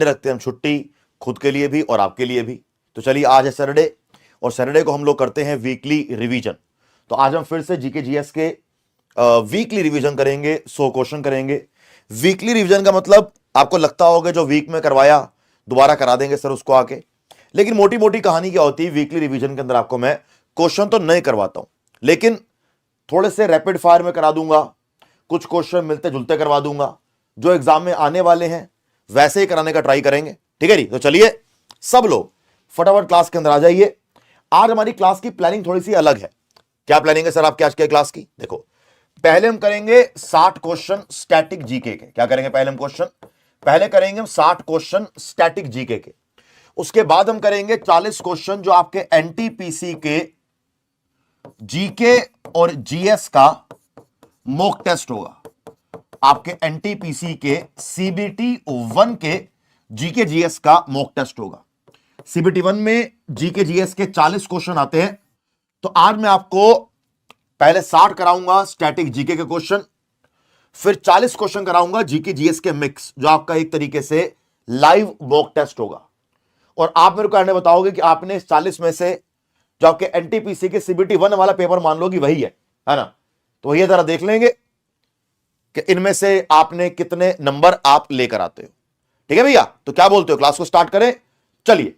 रखते हैं हम छुट्टी, खुद के लिए भी और आपके लिए भी। तो चलिए, आज है सैटरडे और सैटरडे को हम लोग करते हैं वीकली रिवीजन। तो आज हम फिर से जीके जीएस के वीकली रिवीजन करेंगे, 100 क्वेश्चन करेंगे। वीकली रिवीजन का मतलब आपको लगता होगा जो वीक में करवाया दोबारा करा देंगे सर उसको आके, लेकिन मोटी मोटी कहानी क्या होती है वीकली रिवीजन के अंदर, आपको मैं क्वेश्चन तो नहीं करवाता हूं, लेकिन थोड़े से रैपिड फायर में करा दूंगा, कुछ क्वेश्चन मिलते जुलते करवा दूंगा, जो एग्जाम में आने वाले हैं वैसे ही कराने का ट्राई करेंगे। ठीक है जी, तो चलिए सब लोग फटाफट क्लास के अंदर आ जाइए। आज हमारी क्लास की प्लानिंग थोड़ी सी अलग है। क्या प्लानिंग है सर आपके आज के क्लास की? देखो, पहले हम करेंगे 60 क्वेश्चन स्टैटिक जीके के। क्या करेंगे? पहले करेंगे हम 60 क्वेश्चन स्टैटिक जीके के। उसके बाद हम करेंगे 40 क्वेश्चन जो आपके एनटीपीसी के जीके और जीएस का मॉक टेस्ट होगा। आपके एनटीपीसी के सीबीटी 1 के जीके जीएस का मॉक टेस्ट होगा। सीबीटी 1 में जीके जीएस के 40 क्वेश्चन आते हैं। तो आज मैं आपको पहले 60 कराऊंगा स्टैटिक जीके के क्वेश्चन, फिर 40 क्वेश्चन कराऊंगा जीके जीएस के मिक्स, जो आपका एक तरीके से लाइव मॉक टेस्ट होगा। और आप मेरे को आने बताओगे कि आपने इस 40 में से जो आपके एनटीपीसी के सीबीटी 1 वाला पेपर मान लो कि वही है ना? तो ये जरा देख लेंगे कि इनमें से आपने कितने नंबर आप लेकर आते हो। ठीक है भैया, तो क्या बोलते हो, क्लास को स्टार्ट करें? चलिए,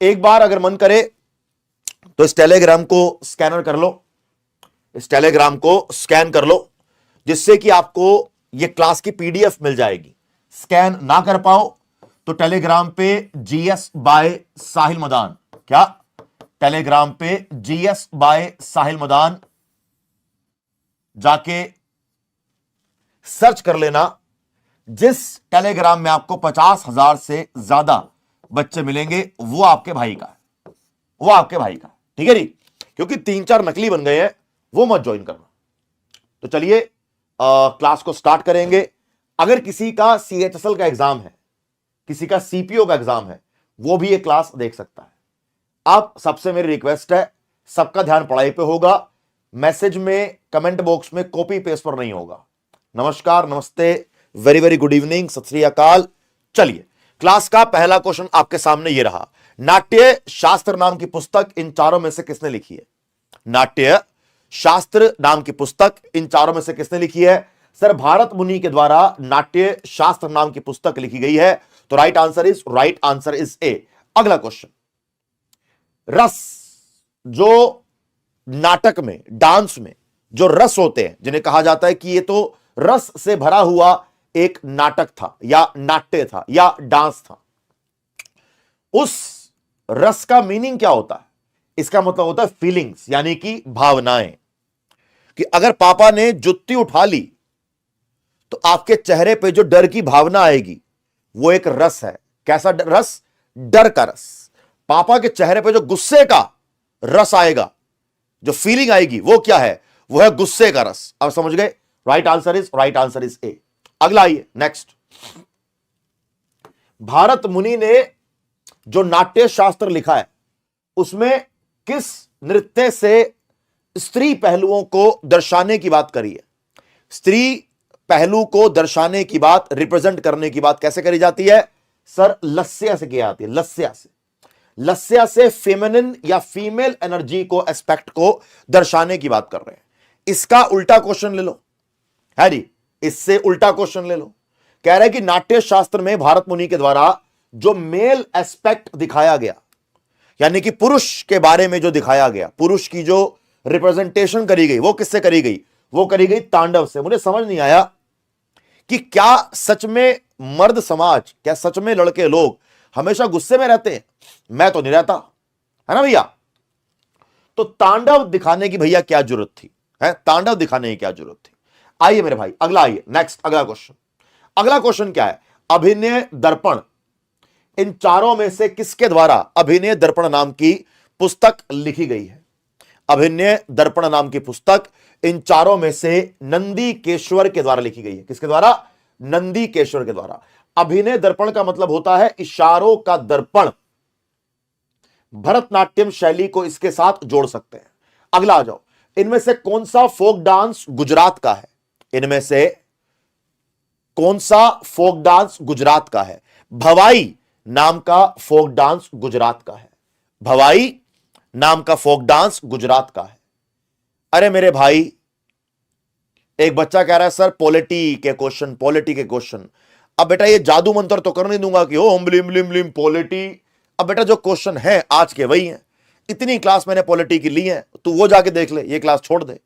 एक बार अगर मन करे तो इस टेलीग्राम को स्कैनर कर लो, इस टेलीग्राम को स्कैन कर लो, जिससे कि आपको ये क्लास की पीडीएफ मिल जाएगी। स्कैन ना कर पाओ तो टेलीग्राम पे जीएस बाय साहिल मदान, क्या टेलीग्राम पे जीएस बाय साहिल मदान जाके सर्च कर लेना। जिस टेलीग्राम में आपको 50,000 से ज्यादा बच्चे मिलेंगे वो आपके भाई का है, वो आपके भाई का। ठीक है जी, क्योंकि 3-4 नकली बन गए हैं, वो मत ज्वाइन करना। तो चलिए क्लास को स्टार्ट करेंगे। अगर किसी का सीएचएसएल का एग्जाम है, किसी का सीपीओ का एग्जाम है, वो भी ये क्लास देख सकता है। आप सबसे मेरी रिक्वेस्ट है, सबका ध्यान पढ़ाई पे होगा, मैसेज में कमेंट बॉक्स में कॉपी पेस्ट पर नहीं होगा। नमस्कार, नमस्ते, वेरी वेरी गुड इवनिंग, सत श्री अकाल। चलिए, क्लास का पहला क्वेश्चन आपके सामने ये रहा। नाट्य शास्त्र नाम की पुस्तक इन चारों में से किसने लिखी है? नाट्य शास्त्र नाम की पुस्तक इन चारों में से किसने लिखी है? सर, भारत मुनि के द्वारा नाट्य शास्त्र नाम की पुस्तक लिखी गई है। तो राइट आंसर इज ए। अगला क्वेश्चन, रस, जो नाटक में, डांस में जो रस होते हैं, जिन्हें कहा जाता है कि ये तो रस से भरा हुआ एक नाटक था या नाट्य था या डांस था, उस रस का मीनिंग क्या होता है? इसका मतलब होता है फीलिंग्स, यानी कि भावनाएं। कि अगर पापा ने जुत्ती उठा ली तो आपके चेहरे पे जो डर की भावना आएगी वो एक रस है। कैसा रस? डर का रस। पापा के चेहरे पे जो गुस्से का रस आएगा, जो फीलिंग आएगी, वो क्या है? वो है गुस्से का रस। अब समझ गए? Right answer is A. अगला आइए, नेक्स्ट। भारत मुनि ने जो नाट्य शास्त्र लिखा है उसमें किस नृत्य से स्त्री पहलुओं को दर्शाने की बात करी है? स्त्री पहलू को दर्शाने की बात, रिप्रेजेंट करने की बात कैसे करी जाती है? सर, लस्या से की जाती है। लस्या से फेमिनिन या फीमेल एनर्जी को, एस्पेक्ट को दर्शाने की बात कर रहे हैं। इसका उल्टा क्वेश्चन ले लो, है जी, इससे उल्टा क्वेश्चन ले लो। कह रहे हैं कि नाट्य शास्त्र में भारत मुनि के द्वारा जो मेल एस्पेक्ट दिखाया गया, यानी कि पुरुष के बारे में जो दिखाया गया, पुरुष की जो रिप्रेजेंटेशन करी गई, वो किससे करी गई? वो करी गई तांडव से। मुझे समझ नहीं आया कि क्या सच में मर्द समाज, क्या सच में लड़के लोग हमेशा गुस्से में रहते हैं? मैं तो नहीं रहता, है ना भैया? तो तांडव दिखाने की भैया क्या जरूरत थी? है तांडव दिखाने की क्या जरूरत थी? आइए मेरे भाई, अगला आइए, नेक्स्ट। अगला क्वेश्चन क्या है? अभिनय दर्पण इन चारों में से किसके द्वारा अभिनय दर्पण नाम की पुस्तक लिखी गई है? अभिनय दर्पण नाम की पुस्तक इन चारों में से नंदीकेश्वर के द्वारा लिखी गई है। किसके द्वारा? नंदीकेश्वर के द्वारा। अभिनय दर्पण का मतलब होता है इशारों का दर्पण। भरतनाट्यम शैली को इसके साथ जोड़ सकते हैं। अगला आ जाओ, इनमें से कौन सा फोक डांस गुजरात का है? इनमें से कौन सा फोक डांस गुजरात का है? भवाई नाम का फोक डांस गुजरात का है। भवाई नाम का फोक डांस गुजरात का है। अरे मेरे भाई, एक बच्चा कह रहा है सर पॉलिटी के क्वेश्चन। अब बेटा ये जादू मंत्र तो कर नहीं दूंगा कि ओम ब्लिम ब्लिम ब्लिम पॉलिटी। अब बेटा जो क्वेश्चन है आज के वही है। इतनी क्लास मैंने पॉलिटी की ली है, तू वो जाके देख ले, ये क्लास छोड़ दे।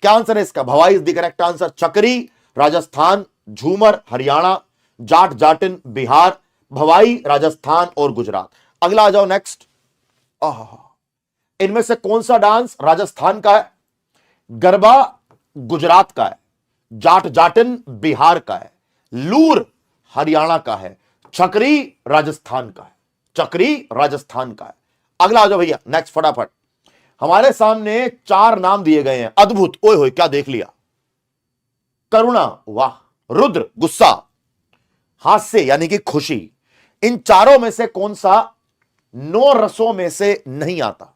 क्या आंसर है इसका? भवाई इज द करेक्ट आंसर। चकरी राजस्थान, झूमर हरियाणा, जाट जाटिन बिहार, भवाई राजस्थान और गुजरात। अगला आ जाओ नेक्स्ट। इनमें से कौन सा डांस राजस्थान का है? गरबा गुजरात का है, जाट जाटिन बिहार का है, लूर हरियाणा का है, चकरी राजस्थान का है। चकरी राजस्थान का है। अगला आ जाओ भैया नेक्स्ट फटाफट। हमारे सामने 4 नाम दिए गए हैं। अद्भुत, ओए होए क्या देख लिया। करुणा, वाह। रुद्र, गुस्सा। हास्य यानी कि खुशी। इन चारों में से कौन सा 9 रसों में से नहीं आता?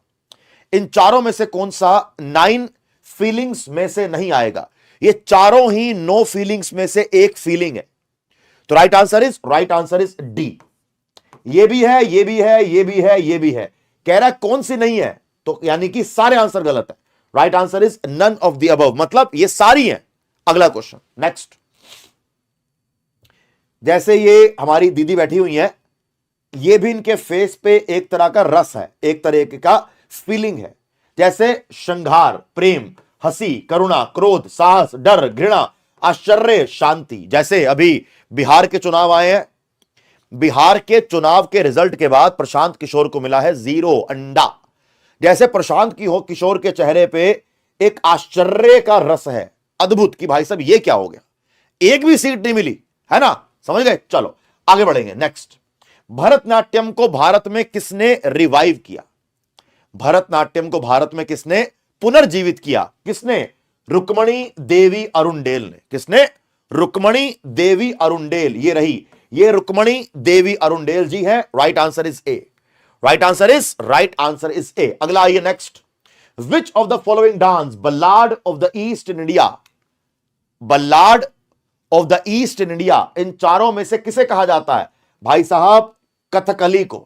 इन चारों में से कौन सा 9 फीलिंग्स में से नहीं आएगा? ये चारों ही 9 फीलिंग्स में से एक फीलिंग है। तो राइट आंसर इज डी। ये भी है, ये भी है, ये भी है, ये भी है। कह रहा है कौन सी नहीं है, तो यानी कि सारे आंसर गलत है। Right answer is none of the above, मतलब ये सारी हैं। अगला क्वेश्चन नेक्स्ट। जैसे ये हमारी दीदी बैठी हुई है, ये भी इनके फेस पे एक तरह का रस है, एक तरह का फीलिंग है। जैसे श्रृंगार, प्रेम, हंसी, करुणा, क्रोध, साहस, डर, घृणा, आश्चर्य, शांति। जैसे अभी बिहार के चुनाव आए हैं, बिहार के चुनाव के रिजल्ट के बाद प्रशांत किशोर को मिला है 0 अंडा। जैसे प्रशांत किशोर के चेहरे पे एक आश्चर्य का रस है, अद्भुत कि भाई साहब ये क्या हो गया, एक भी सीट नहीं मिली, है ना? समझ गए? चलो आगे बढ़ेंगे नेक्स्ट। भरतनाट्यम को भारत में किसने रिवाइव किया? भरतनाट्यम को भारत में किसने पुनर्जीवित किया? किसने? रुक्मणी देवी अरुणडेल ने। किसने? रुक्मणी देवी अरुणडेल। ये रही, ये रुक्मणी देवी अरुणडेल जी है। Right answer is A. Right answer is A. अगला आइए next. Which of the following dance ballad of the east in India, ballad of the east in India, इन चारों में से किसे कहा जाता है? भाई साहब कथकली को।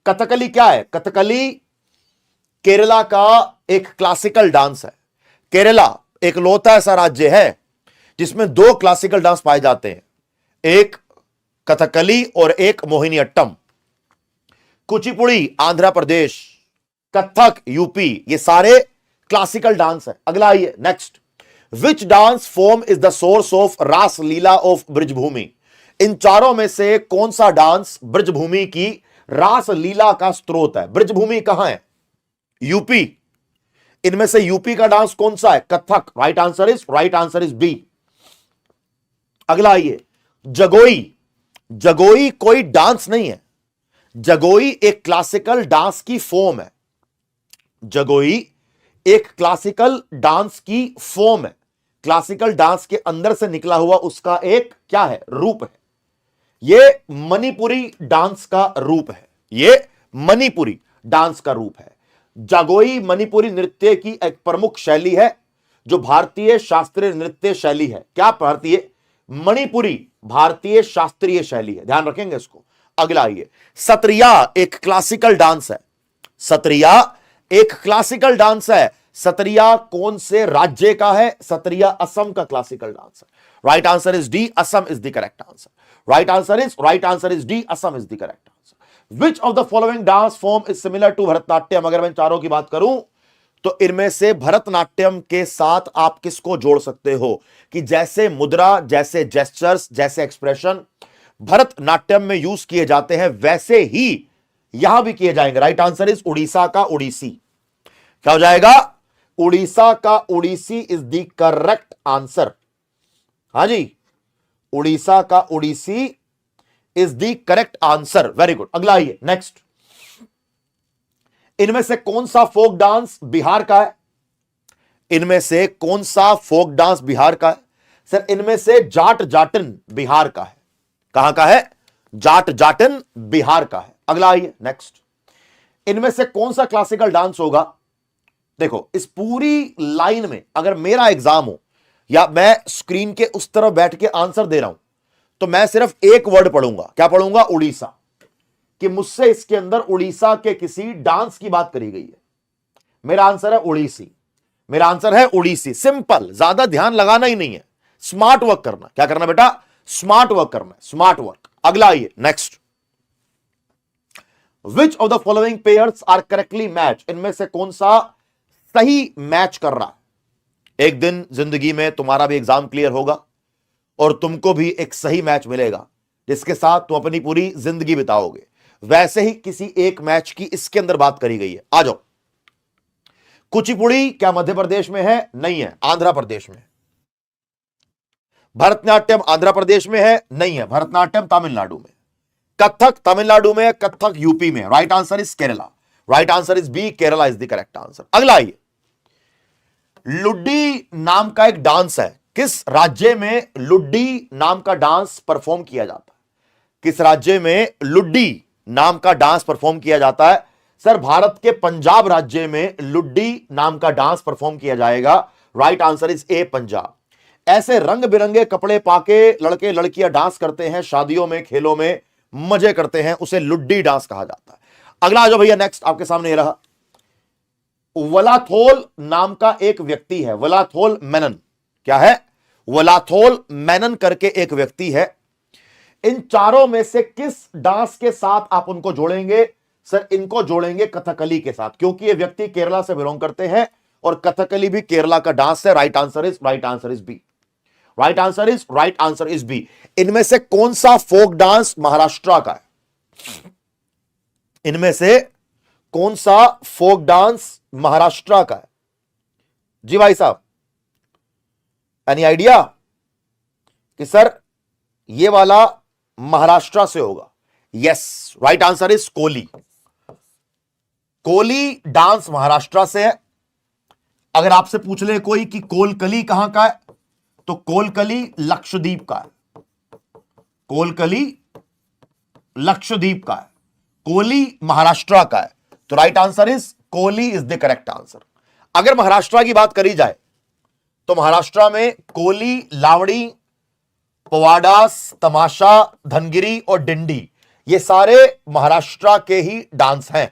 कथकली क्या है? कथकली केरला का एक क्लासिकल डांस है। केरला एक लौता ऐसा राज्य है जिसमें 2 क्लासिकल डांस पाए जाते हैं, एक कथकली और एक मोहिनीअट्टम। कुचिपुड़ी आंध्र प्रदेश, कथक यूपी, ये सारे क्लासिकल डांस है। अगला आइए next. Which dance form is the source of रास लीला ऑफ ब्रजभूमि? इन चारों में से कौन सा डांस ब्रजभूमि की रास लीला का स्रोत है? ब्रजभूमि कहां है? यूपी। इनमें से यूपी का डांस कौन सा है? Kathak. Right answer is B. अगला आइए। जगोई। जगोई कोई डांस नहीं है, जगोई एक क्लासिकल डांस की फॉर्म है। जगोई एक क्लासिकल डांस की फॉर्म है, क्लासिकल डांस के अंदर से निकला हुआ उसका एक क्या है? रूप है। यह मणिपुरी डांस का रूप है, यह मणिपुरी डांस का रूप है। जगोई मणिपुरी नृत्य की एक प्रमुख शैली है जो भारतीय शास्त्रीय नृत्य शैली है। क्या? भारतीय मणिपुरी भारतीय शास्त्रीय शैली है, ध्यान रखेंगे इसको। अगला आइए। सत्रिया एक क्लासिकल डांस है। सत्रिया एक क्लासिकल डांस है। सत्रिया कौन से राज्य का है? सत्रिया असम का क्लासिकल डांस है। Right answer is D, Assam is the correct answer. Right answer is D, Assam is the correct answer. Which of the following dance form is similar to Bharatanatyam? अगर मैं चारों की बात करूं तो इनमें से भरतनाट्यम के साथ आप किसको जोड़ सकते हो कि जैसे मुद्रा, जैसे जेस्चर्स, जैसे एक्सप्रेशन भरतनाट्यम में यूज किए जाते हैं वैसे ही यहां भी किए जाएंगे। राइट आंसर इज उड़ीसा का ओडिसी। क्या हो जाएगा? उड़ीसा का Odissi is the correct answer. हां जी, उड़ीसा का Odissi is the correct answer. Very good. अगला आइए नेक्स्ट। इनमें से कौन सा फोक डांस बिहार का है? इनमें से कौन सा फोक डांस बिहार का है? सर इनमें से जाट जाटिन बिहार का है। कहां का है? जाट जाटिन बिहार का है। अगला आइए नेक्स्ट। इनमें से कौन सा क्लासिकल डांस होगा? देखो इस पूरी लाइन में अगर मेरा एग्जाम हो या मैं स्क्रीन के उस तरफ बैठ के आंसर दे रहा हूं तो मैं सिर्फ एक वर्ड पढ़ूंगा। क्या पढ़ूंगा? उड़ीसा। कि मुझसे इसके अंदर उड़ीसा के किसी डांस की बात करी गई है। मेरा आंसर है उड़ीसी। मेरा आंसर है उड़ीसी। सिंपल, ज्यादा ध्यान लगाना ही नहीं है, स्मार्ट वर्क करना। क्या करना बेटा? स्मार्ट वर्क करना है, स्मार्ट वर्क। अगला आइए, next. Which of the following pairs are correctly match? इनमें से कौन सा सही मैच कर रहा है? एक दिन जिंदगी में तुम्हारा भी एग्जाम क्लियर होगा और तुमको भी एक सही मैच मिलेगा जिसके साथ तुम अपनी पूरी जिंदगी बिताओगे। वैसे ही किसी एक मैच की इसके अंदर बात करी गई है। आ जाओ। कुचिपुड़ी क्या मध्य प्रदेश में है? नहीं है, आंध्र प्रदेश में। भरतनाट्यम आंध्र प्रदेश में है? नहीं है, भरतनाट्यम तमिलनाडु में। कथक तमिलनाडु में, कथक यूपी में। Right answer is Kerala. Right answer is B, Kerala is the correct answer. अगला आइए। लुड्डी नाम का एक डांस है। किस राज्य में लुड्डी नाम का डांस परफॉर्म किया जाता है? किस राज्य में लुड्डी नाम का डांस परफॉर्म किया जाता है? सर, भारत के पंजाब राज्य में लुड्डी नाम का डांस परफॉर्म किया जाएगा। राइट आंसर इज ए, पंजाब। ऐसे रंग बिरंगे कपड़े पाके लड़के लड़कियां डांस करते हैं, शादियों में, खेलों में मजे करते हैं, उसे लुड्डी डांस कहा जाता है। अगला आ जाओ भैया, नेक्स्ट आपके सामने ये रहा। वलाथोल नाम का एक व्यक्ति है। वलाथोल मेनन। क्या है? वलाथोल मेनन करके एक व्यक्ति है। इन चारों में से किस डांस के साथ आप उनको जोड़ेंगे? सर, इनको जोड़ेंगे कथकली के साथ, क्योंकि ये व्यक्ति केरला से बिलोंग करते हैं और कथकली भी केरला का डांस है। Right answer is B. Right answer is B. इनमें से कौन सा फोक डांस महाराष्ट्र का है? इनमें से कौन सा फोक डांस महाराष्ट्र का है? जी भाई साहब, एनी आइडिया कि सर ये वाला महाराष्ट्र से होगा? Yes, right answer is Koli. Koli dance Maharashtra से है। अगर आपसे पूछ ले कोई कि कोलकली कहां का है, तो कोलकली लक्षद्वीप का है। कोलकली लक्षद्वीप का है, कोली महाराष्ट्र का है। तो right answer is Koli is the correct answer. अगर महाराष्ट्र की बात करी जाए तो महाराष्ट्र में कोली, लावड़ी, पवाडास, तमाशा, धनगिरी और डिंडी, ये सारे महाराष्ट्र के ही डांस हैं।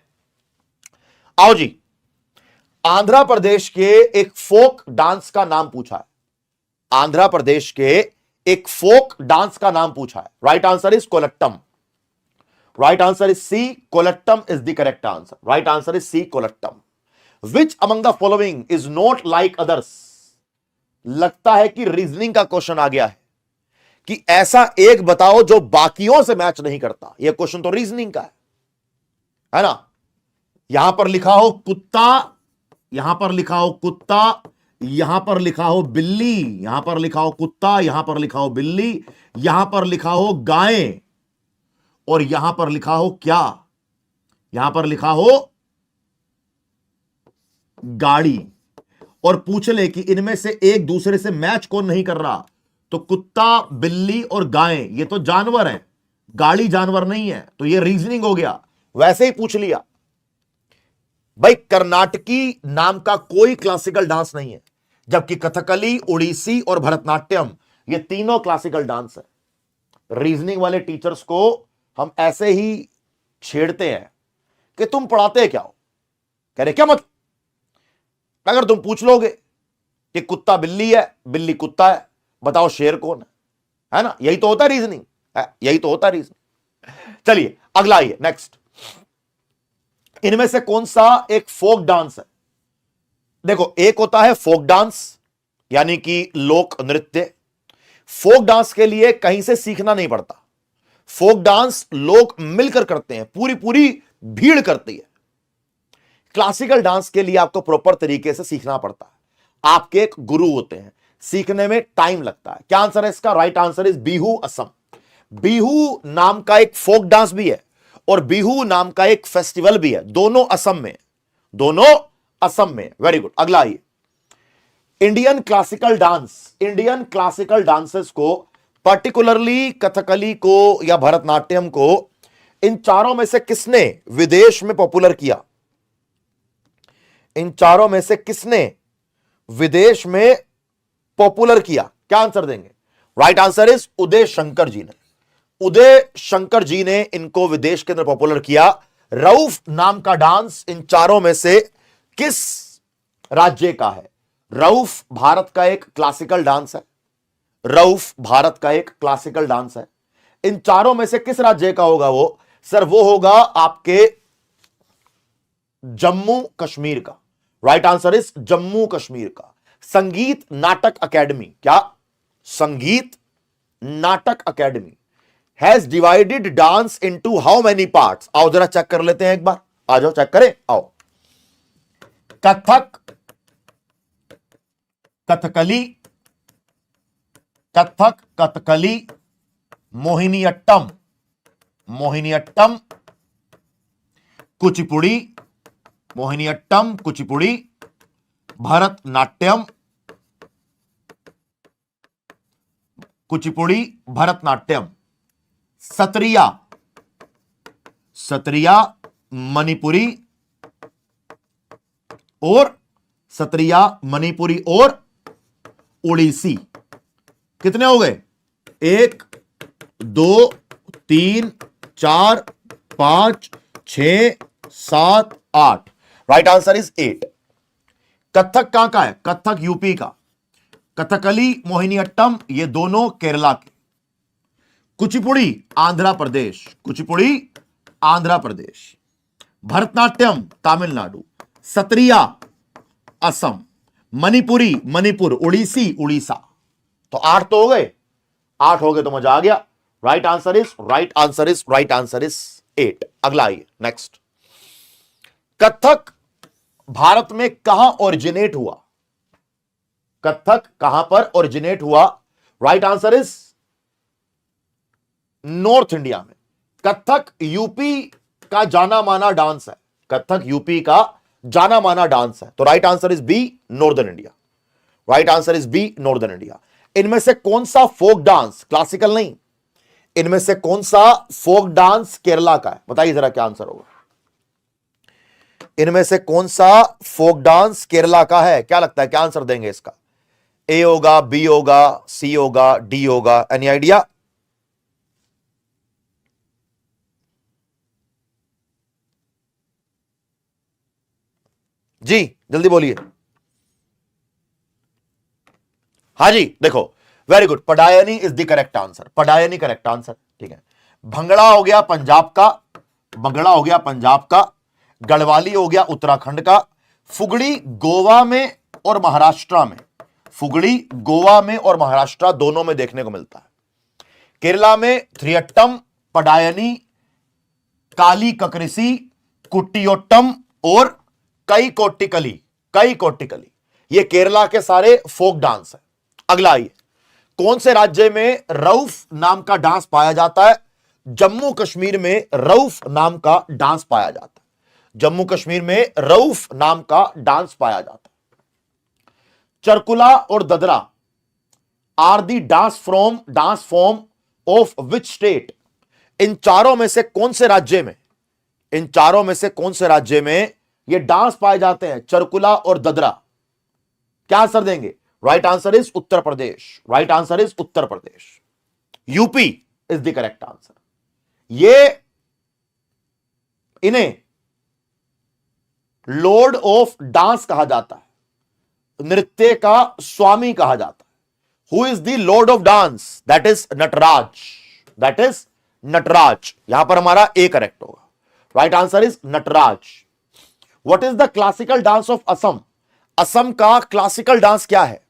आओ जी, आंध्र प्रदेश के एक फोक डांस का नाम पूछा है। आंध्र प्रदेश के एक फोक डांस का नाम पूछा है। Right answer is Kolattam. Right answer is C, Kolattam is the correct answer. Right answer is C, Kolattam. Which among the following is not like others? लगता है कि रीजनिंग का क्वेश्चन आ गया है कि ऐसा एक बताओ जो बाकियों से मैच नहीं करता। यह क्वेश्चन तो रीजनिंग का है ना? यहां पर लिखा हो कुत्ता, यहां पर लिखा हो कुत्ता, यहां पर लिखा हो बिल्ली, यहां पर लिखा हो कुत्ता, यहां पर लिखा हो बिल्ली, यहां पर लिखा हो गाय, और यहां पर लिखा हो क्या? यहां पर लिखा हो गाड़ी। और पूछ ले कि इनमें से एक दूसरे से मैच कौन नहीं कर रहा, तो कुत्ता, बिल्ली और गाय ये तो जानवर हैं, गाड़ी जानवर नहीं है। तो ये रीजनिंग हो गया। वैसे ही पूछ लिया भाई, कर्नाटकी नाम का कोई क्लासिकल डांस नहीं है, जबकि कथकली, उड़ीसी और भरतनाट्यम ये तीनों क्लासिकल डांस है। रीजनिंग वाले टीचर्स को हम ऐसे ही छेड़ते हैं कि तुम पढ़ाते क्या हो? कह रहे क्या मतलब? अगर तुम पूछ लोगे कि कुत्ता बिल्ली है, बिल्ली कुत्ता है, बताओ शेर कौन है ना? यही तो होता है रीजनिंग, यही तो होता है रीजनिंग। चलिए अगला आइए, नेक्स्ट। इनमें से कौन सा एक फोक डांस है? देखो, एक होता है फोक डांस यानी कि लोक नृत्य। फोक डांस के लिए कहीं से सीखना नहीं पड़ता। फोक डांस लोग मिलकर करते हैं, पूरी पूरी भीड़ करती है। क्लासिकल डांस के लिए आपको प्रॉपर तरीके से सीखना पड़ता है। आपके एक गुरु होते हैं, सीखने में टाइम लगता है। क्या आंसर है इसका? Right answer is Bihu, Assam. Bihu नाम का एक फोक डांस भी है और बिहू नाम का एक फेस्टिवल भी है, दोनों असम में, दोनों असम में। Very good. अगला आइए। Indian classical dance, Indian classical dances को, पर्टिकुलरली कथकली को या भरतनाट्यम को, इन चारों में से किसने विदेश में पॉपुलर किया? इन चारों में से किसने विदेश में पॉपुलर किया? क्या आंसर देंगे? Right answer is Uday Shankar ji ने। उदय शंकर जी ने इनको विदेश के अंदर पॉपुलर किया। रऊफ नाम का डांस इन चारों में से किस राज्य का है? रऊफ भारत का एक क्लासिकल डांस है। रऊफ भारत का एक क्लासिकल डांस है। इन चारों में से किस राज्य का होगा वो? सर वो होगा आपके जम्मू कश्मीर का। Right answer is Jammu Kashmir का। संगीत नाटक अकेडमी, क्या संगीत नाटक academy has divided dance into how many parts? आओ जरा चेक कर लेते हैं एक बार, आ जाओ चेक करें, आओ। कथक, कथकली, कथक कथकली, मोहिनीअट्टम, मोहिनीअट्टम, कुचिपुड़ी, मोहिनीअट्टम कुचिपुड़ी, भरतनाट्यम, कुचिपुड़ी भरतनाट्यम, सत्रिया, सत्रिया मणिपुरी और सत्रिया मणिपुरी और ओडिसी। कितने हो गए? 1 2 3 4 5 6 7 8। Right answer is 8। कथक कहां का है? कथक यूपी का। कथकली मोहिनीअट्टम ये दोनों केरला के। कुचिपुड़ी आंध्र प्रदेश, कुचिपुड़ी आंध्र प्रदेश। भरतनाट्यम तमिलनाडु। सत्रिया असम। मणिपुरी मणिपुर। उड़ीसी उड़ीसा। तो 8 तो हो गए, 8 हो गए तो मजा आ गया। Right answer is, right answer is, right answer is 8। अगला आइए नेक्स्ट। कथक भारत में कहां ओरिजिनेट हुआ? कथक कहां पर ओरिजिनेट हुआ? Right answer is north India में। कथक यूपी का जाना माना डांस है। कथक यूपी का जाना माना डांस है। तो right answer is B, northern India. Right answer is B, northern India. इनमें से कौन सा फोक डांस, क्लासिकल नहीं, इनमें से कौन सा फोक डांस केरला का है? बताइए जरा क्या आंसर होगा। इनमें से कौन सा फोक डांस केरला का है? क्या लगता है क्या आंसर देंगे इसका? ए होगा, बी होगा, सी होगा, डी होगा? Any idea? जी जल्दी बोलिए। हाँ जी देखो, very good, Padayani is the correct answer. Padayani correct answer, ठीक है। भंगड़ा हो गया पंजाब का, भंगड़ा हो गया पंजाब का। गढ़वाली हो गया उत्तराखंड का। फुगड़ी गोवा में और महाराष्ट्र में, फुगड़ी गोवा में और महाराष्ट्र दोनों में देखने को मिलता है। केरला में थ्रियट्टम, पडायनी, काली ककरिसी, कुट्टियोट्टम और कई कोट्टिकली, कई कोट्टिकली, ये केरला के सारे फोक डांस है। अगला आइए, कौन से राज्य में रऊफ नाम का डांस पाया जाता है? जम्मू कश्मीर में रऊफ नाम का डांस पाया जाता है। जम्मू कश्मीर में रऊफ नाम का डांस पाया जाता है। चरकुला और Dadra are the dance form of which state? इन चारों में से कौन से राज्य में, इन चारों में से कौन से राज्य में ये डांस पाए जाते हैं? चरकुला और ददरा। क्या आंसर देंगे? Right answer is Uttar Pradesh. Right answer is Uttar Pradesh. UP is the correct answer. ये इन्हें लॉर्ड ऑफ डांस कहा जाता है, नृत्य का स्वामी कहा जाता है। Who is the lord of dance? That is Nataraja, that is Nataraja. यहां पर हमारा ए करेक्ट होगा। Right answer is Nataraja. What is the classical dance of Assam? Assam का क्लासिकल डांस क्या है?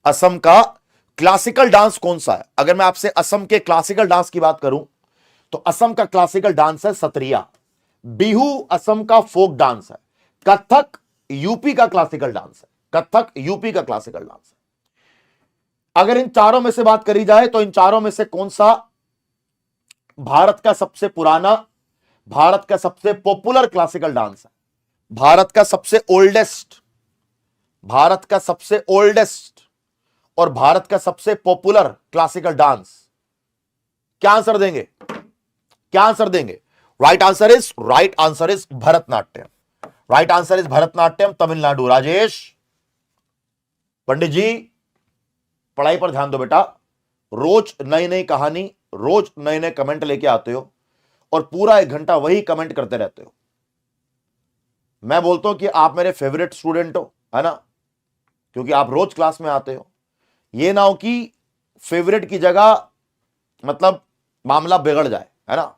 असम का क्लासिकल डांस कौन सा है? अगर मैं आपसे असम के क्लासिकल डांस की बात करूं तो असम का क्लासिकल डांस है सत्रिया। बिहू असम का फोक डांस है। कथक यूपी का क्लासिकल डांस है। कथक यूपी का क्लासिकल डांस है। अगर इन चारों में से बात करी जाए तो इन चारों में से कौन सा भारत का सबसे पुराना, भारत का सबसे पॉपुलर क्लासिकल डांस है? भारत का सबसे ओल्डेस्ट, भारत का सबसे ओल्डेस्ट और भारत का सबसे पॉपुलर क्लासिकल डांस। क्या आंसर देंगे? क्या आंसर देंगे? Right answer is, right answer is Bharatanatyam. Right answer is Bharatanatyam, Tamil Nadu. Rajesh Pandit ji पढ़ाई पर ध्यान दो बेटा। रोज नई नई कहानी, रोज नए नए कमेंट लेके आते हो और पूरा 1 घंटा वही कमेंट करते रहते हो। मैं बोलता हूं कि आप मेरे फेवरेट स्टूडेंट हो, है ना, क्योंकि आप रोज क्लास में आते हो। ये ना हो कि फेवरेट की जगह मतलब मामला बिगड़ जाए, है ना।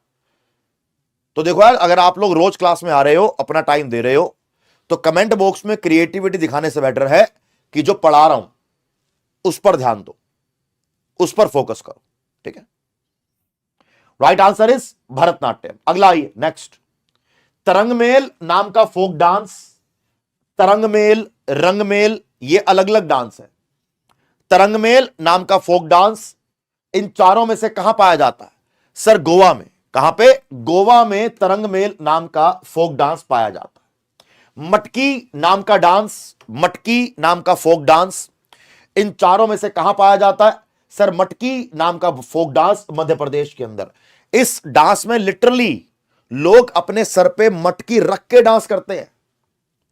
तो देखो यार, अगर आप लोग रोज क्लास में आ रहे हो, अपना टाइम दे रहे हो, तो कमेंट बॉक्स में क्रिएटिविटी दिखाने से बेटर है कि जो पढ़ा रहा हूं उस पर ध्यान दो, उस पर फोकस करो, ठीक है। Right answer is Bharatanatyam. अगला आइए, नेक्स्ट। तरंगमेल नाम का फोक डांस, तरंगमेल, रंगमेल, ये अलग अलग डांस है। तरंगमेल नाम का फोक डांस इन चारों में से कहां पाया जाता है? सर गोवा में। कहां पे? गोवा में तरंगमेल नाम का फोक डांस पाया जाता है। मटकी नाम का डांस, मटकी नाम का फोक डांस इन चारों में से कहां पाया जाता है? सर मटकी नाम का फोक डांस मध्य प्रदेश के अंदर। इस डांस में लिटरली लोग अपने सर पे मटकी रख के डांस करते हैं।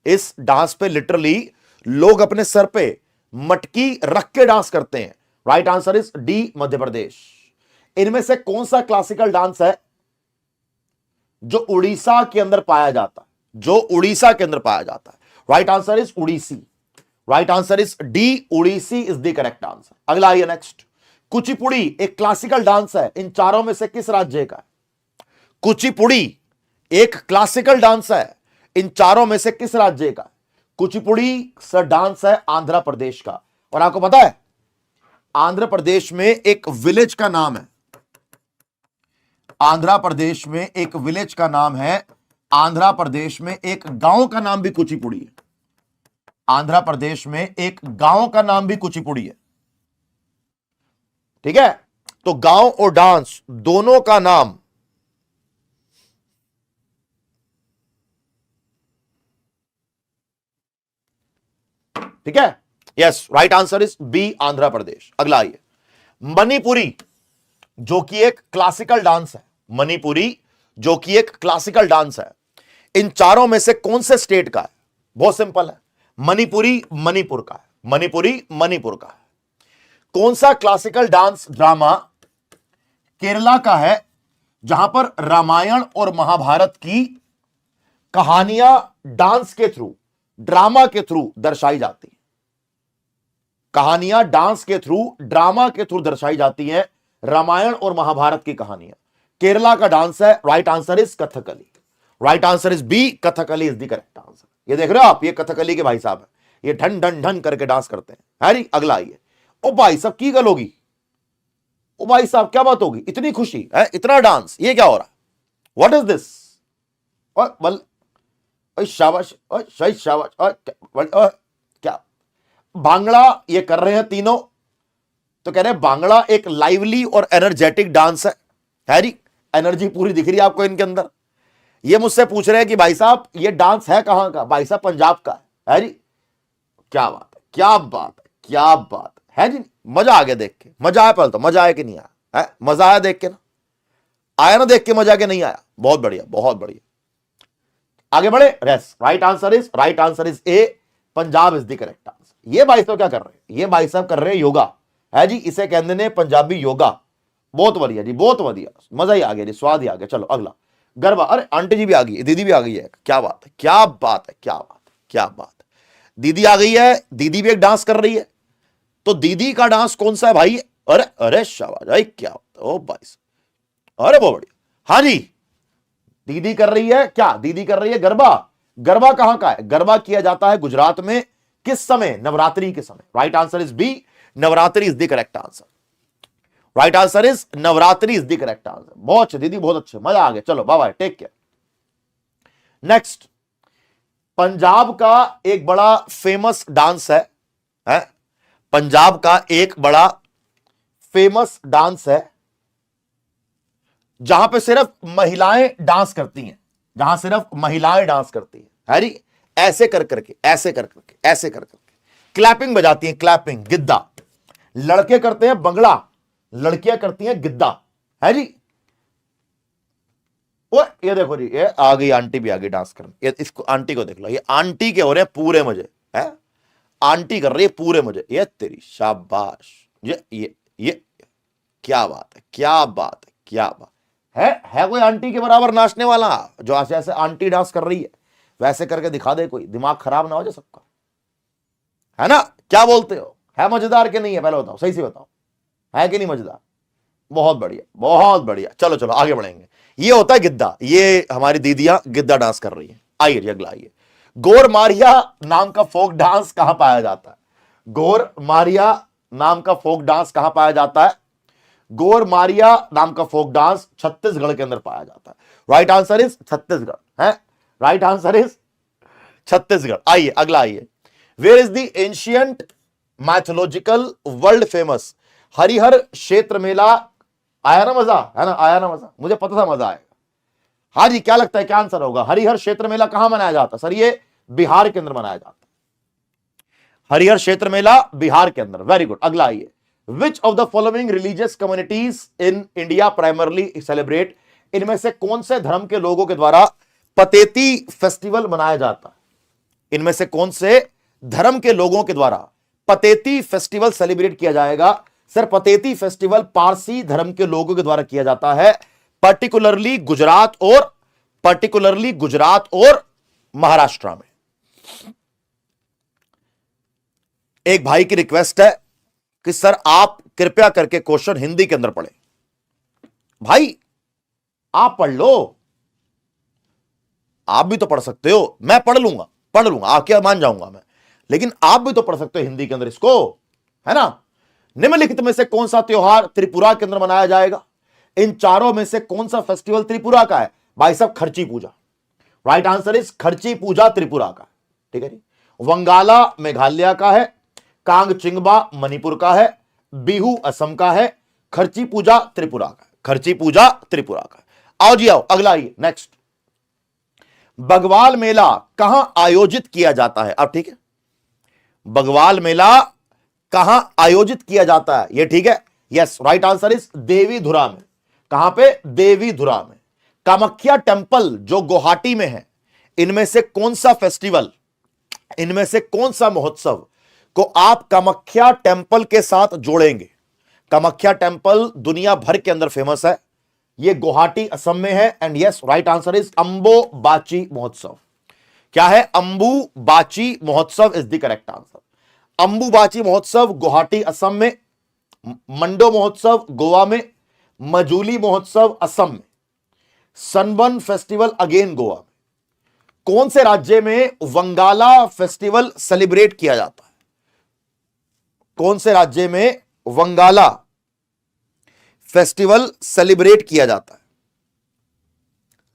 इस डांस पे लिटरली लोग अपने सर पे मटकी रख के डांस करते हैं। Right answer is D, Madhya Pradesh. इनमें से कौन सा क्लासिकल डांस है जो उड़ीसा के अंदर पाया जाता है? जो उड़ीसा के अंदर पाया जाता है। Right answer is Odissi. Right answer is D, Odissi is the correct answer. अगला आइए, नेक्स्ट। कुचिपुड़ी एक क्लासिकल डांस है, इन चारों में से किस राज्य का है? कुचिपुड़ी एक क्लासिकल डांस है, इन चारों में से किस राज्य का? कुचिपुड़ी सर डांस है आंध्र प्रदेश का। और आपको पता है आंध्र प्रदेश में एक विलेज का नाम है, आंध्र प्रदेश में एक विलेज का नाम है, आंध्र प्रदेश में एक गांव का नाम भी कुचिपुड़ी है। आंध्र प्रदेश में एक गांव का नाम भी कुचिपुड़ी है, ठीक है। तो गांव और डांस दोनों का नाम ठीक है। Yes, right answer is B, Andhra Pradesh. अगला आइए, मणिपुरी जो कि एक क्लासिकल डांस है। मणिपुरी जो कि एक क्लासिकल डांस है, इन चारों में से कौन से स्टेट का है? बहुत सिंपल है, मणिपुरी मणिपुर का है। मणिपुरी मणिपुर का है। कौन सा क्लासिकल डांस ड्रामा केरला का है जहां पर रामायण और महाभारत की कहानियां डांस के थ्रू, ड्रामा के थ्रू दर्शाई जाती है? कहानियां डांस के थ्रू, ड्रामा के थ्रू दर्शाई जाती हैं, रामायण और महाभारत की कहानियां। केरला का डांस है। Right answer is Kathakali. Right answer is B, Kathakali is the correct answer. ये देख रहे हो आप, ये कथकली के भाई साहब है, ये ढन ढन ढन करके डांस करते हैं, है नी। अगला आइए। ओ भाई साहब की गल होगी, ओ भाई साहब क्या बात होगी, इतनी खुशी है, इतना डांस, ये क्या हो रहा है? What is this? शाबाश, सही शाबाश। क्या भांगड़ा ये कर रहे हैं तीनों? तो कह रहे हैं भांगड़ा एक लाइवली और एनर्जेटिक डांस है री। एनर्जी पूरी दिख रही है आपको इनके अंदर। ये मुझसे पूछ रहे हैं कि भाई साहब ये डांस है कहां का? भाई साहब पंजाब का है री। क्या बात है, क्या बात है, क्या बात है जी। मजा आ गया देख के। मजा आया? पहले तो मजा आया कि नहीं आया? है मजा आया देख के ना? आया ना देख के मजा के? नहीं आया? बहुत बढ़िया, बहुत बढ़िया। आगे बढ़े। Right answer is A, Punjab is the correct answer. ये भाई साहब क्या कर रहे हैं? ये भाई साहब कर रहे हैं योगा, है जी। इसे कहते हैं पंजाबी योगा। बहुत बढ़िया जी, बहुत बढ़िया, मजा ही आ गया जी, स्वाद ही आ गया। चलो अगला, गरबा। अरे आंटी जी भी आ गई है, दीदी भी आ गई है। क्या बात है, क्या बात है, क्या बात है, क्या बात है। दीदी आ गई है, दीदी भी एक डांस कर रही है। तो दीदी का डांस कौन सा है भाई? अरे अरे शाबाश भाई, क्या बात है। ओ भाई साहब, अरे बहुत बढ़िया। हाँ जी, दीदी कर रही है क्या? दीदी कर रही है गरबा। गरबा कहां का है? गरबा किया जाता है गुजरात में। किस समय? नवरात्रि के समय। Right answer is B, Navratri is the correct answer. Right answer is Navratri is the correct answer. बहुत अच्छे दीदी, बहुत अच्छे, मजा आ गया। चलो bye bye, take care. Next, Punjab का एक बड़ा फेमस डांस है? पंजाब का एक बड़ा फेमस डांस है जहां पे सिर्फ महिलाएं डांस करती हैं, जहां सिर्फ महिलाएं डांस करती हैं, है नी। ऐसे कर करके, ऐसे कर करके, ऐसे कर करके क्लैपिंग बजाती हैं, क्लैपिंग, गिद्दा। लड़के करते हैं बंगड़ा, लड़कियां करती हैं गिद्दा, है जी। वो ये देखो जी, ये आ गई आंटी भी आ गई डांस करने। ये इसको, आंटी को देख लो, ये आंटी के हो रहे हैं पूरे मजे, है आंटी कर रही है पूरे मजे। ये तेरी शाबाश। ये क्या बात है, क्या बात है, क्या बात है कोई आंटी के बराबर नाचने वाला जो ऐसे ऐसे आंटी डांस कर रही है, वैसे करके दिखा दे कोई, दिमाग खराब ना हो जाए सबका, है ना? क्या बोलते हो, है मजेदार कि नहीं है? पहले बताओ, सही से बताओ, है कि नहीं मजेदार? बहुत बढ़िया, बहुत बढ़िया। चलो चलो आगे बढ़ेंगे। ये होता है गिद्दा, ये हमारी दीदियां गिद्दा डांस कर रही हैं। आइए जी अगला आइए। गोर मारिया नाम का फोक डांस कहां पाया जाता है? गोर मारिया नाम का फोक डांस कहां पाया जाता है? गोर मारिया नाम का फोक डांस छत्तीसगढ़ के अंदर पाया जाता है। राइट आंसर इज छत्तीसगढ़ है। Right answer is Chhattisgarh. आइए अगला आइए। Where is the ancient mythological world famous Harihar Kshetra Mela? आया ना मजा, है ना? आया ना मजा? मुझे पता था मजा आएगा। हाँ जी, क्या लगता है क्या आंसर होगा? हरिहर क्षेत्र मेला कहां मनाया जाता है? सर ये बिहार के अंदर मनाया जाता है। हरिहर क्षेत्र मेला बिहार के अंदर। Very good. अगला आइए। विच of the following religious communities in India primarily celebrate? इनमें से कौन से धर्म के लोगों के द्वारा पतेती फेस्टिवल मनाया जाता है? इनमें से कौन से धर्म के लोगों के द्वारा पतेती फेस्टिवल सेलिब्रेट किया जाएगा? सर पतेती फेस्टिवल पारसी धर्म के लोगों के द्वारा किया जाता है, पर्टिकुलरली गुजरात और महाराष्ट्र में। एक भाई की रिक्वेस्ट है कि सर आप कृपया करके क्वेश्चन हिंदी के अंदर पढ़ें। भाई आप पढ़ लो, आप भी तो पढ़ सकते हो, मैं पढ़ लूंगा आके मान जाऊंगा मैं, लेकिन आप भी तो पढ़ सकते हो हिंदी के अंदर इसको, है ना? निम्नलिखित में से कौन सा त्योहार त्रिपुरा के अंदर मनाया जाएगा? इन चारों में से कौन सा फेस्टिवल त्रिपुरा का है? भाई साहब खर्ची पूजा। राइट आंसर इज खर्ची पूजा त्रिपुरा का, ठीक है जी। वंगाला मेघालय का है, कांगचिंगबा मणिपुर का है, बिहू असम का है, खर्ची पूजा त्रिपुरा का, खर्ची पूजा त्रिपुरा का। आओ जी आओ अगला आइए। नेक्स्ट, बगवाल मेला कहां आयोजित किया जाता है? अब ठीक है, बगवाल मेला कहां आयोजित किया जाता है, यह ठीक है। Yes, right answer is Devidhura में। कहां पे? देवीधुरा में। कामाख्या टेम्पल जो गुवाहाटी में है, इनमें से कौन सा फेस्टिवल, इनमें से कौन सा महोत्सव को आप कामाख्या टेम्पल के साथ जोड़ेंगे? कामाख्या टेम्पल दुनिया भर के अंदर फेमस है, यह गुवाहाटी असम में है। And yes, right answer is Ambubachi महोत्सव। क्या है? अंबुबाची महोत्सव is the correct answer. Ambubachi महोत्सव गुवाहाटी असम में, मंडो महोत्सव गोवा में, मजूली महोत्सव असम में, सनबर्न फेस्टिवल अगेन गोवा में। कौन से राज्य में वंगाला फेस्टिवल सेलिब्रेट किया जाता है? कौन से राज्य में वंगाला फेस्टिवल सेलिब्रेट किया जाता है?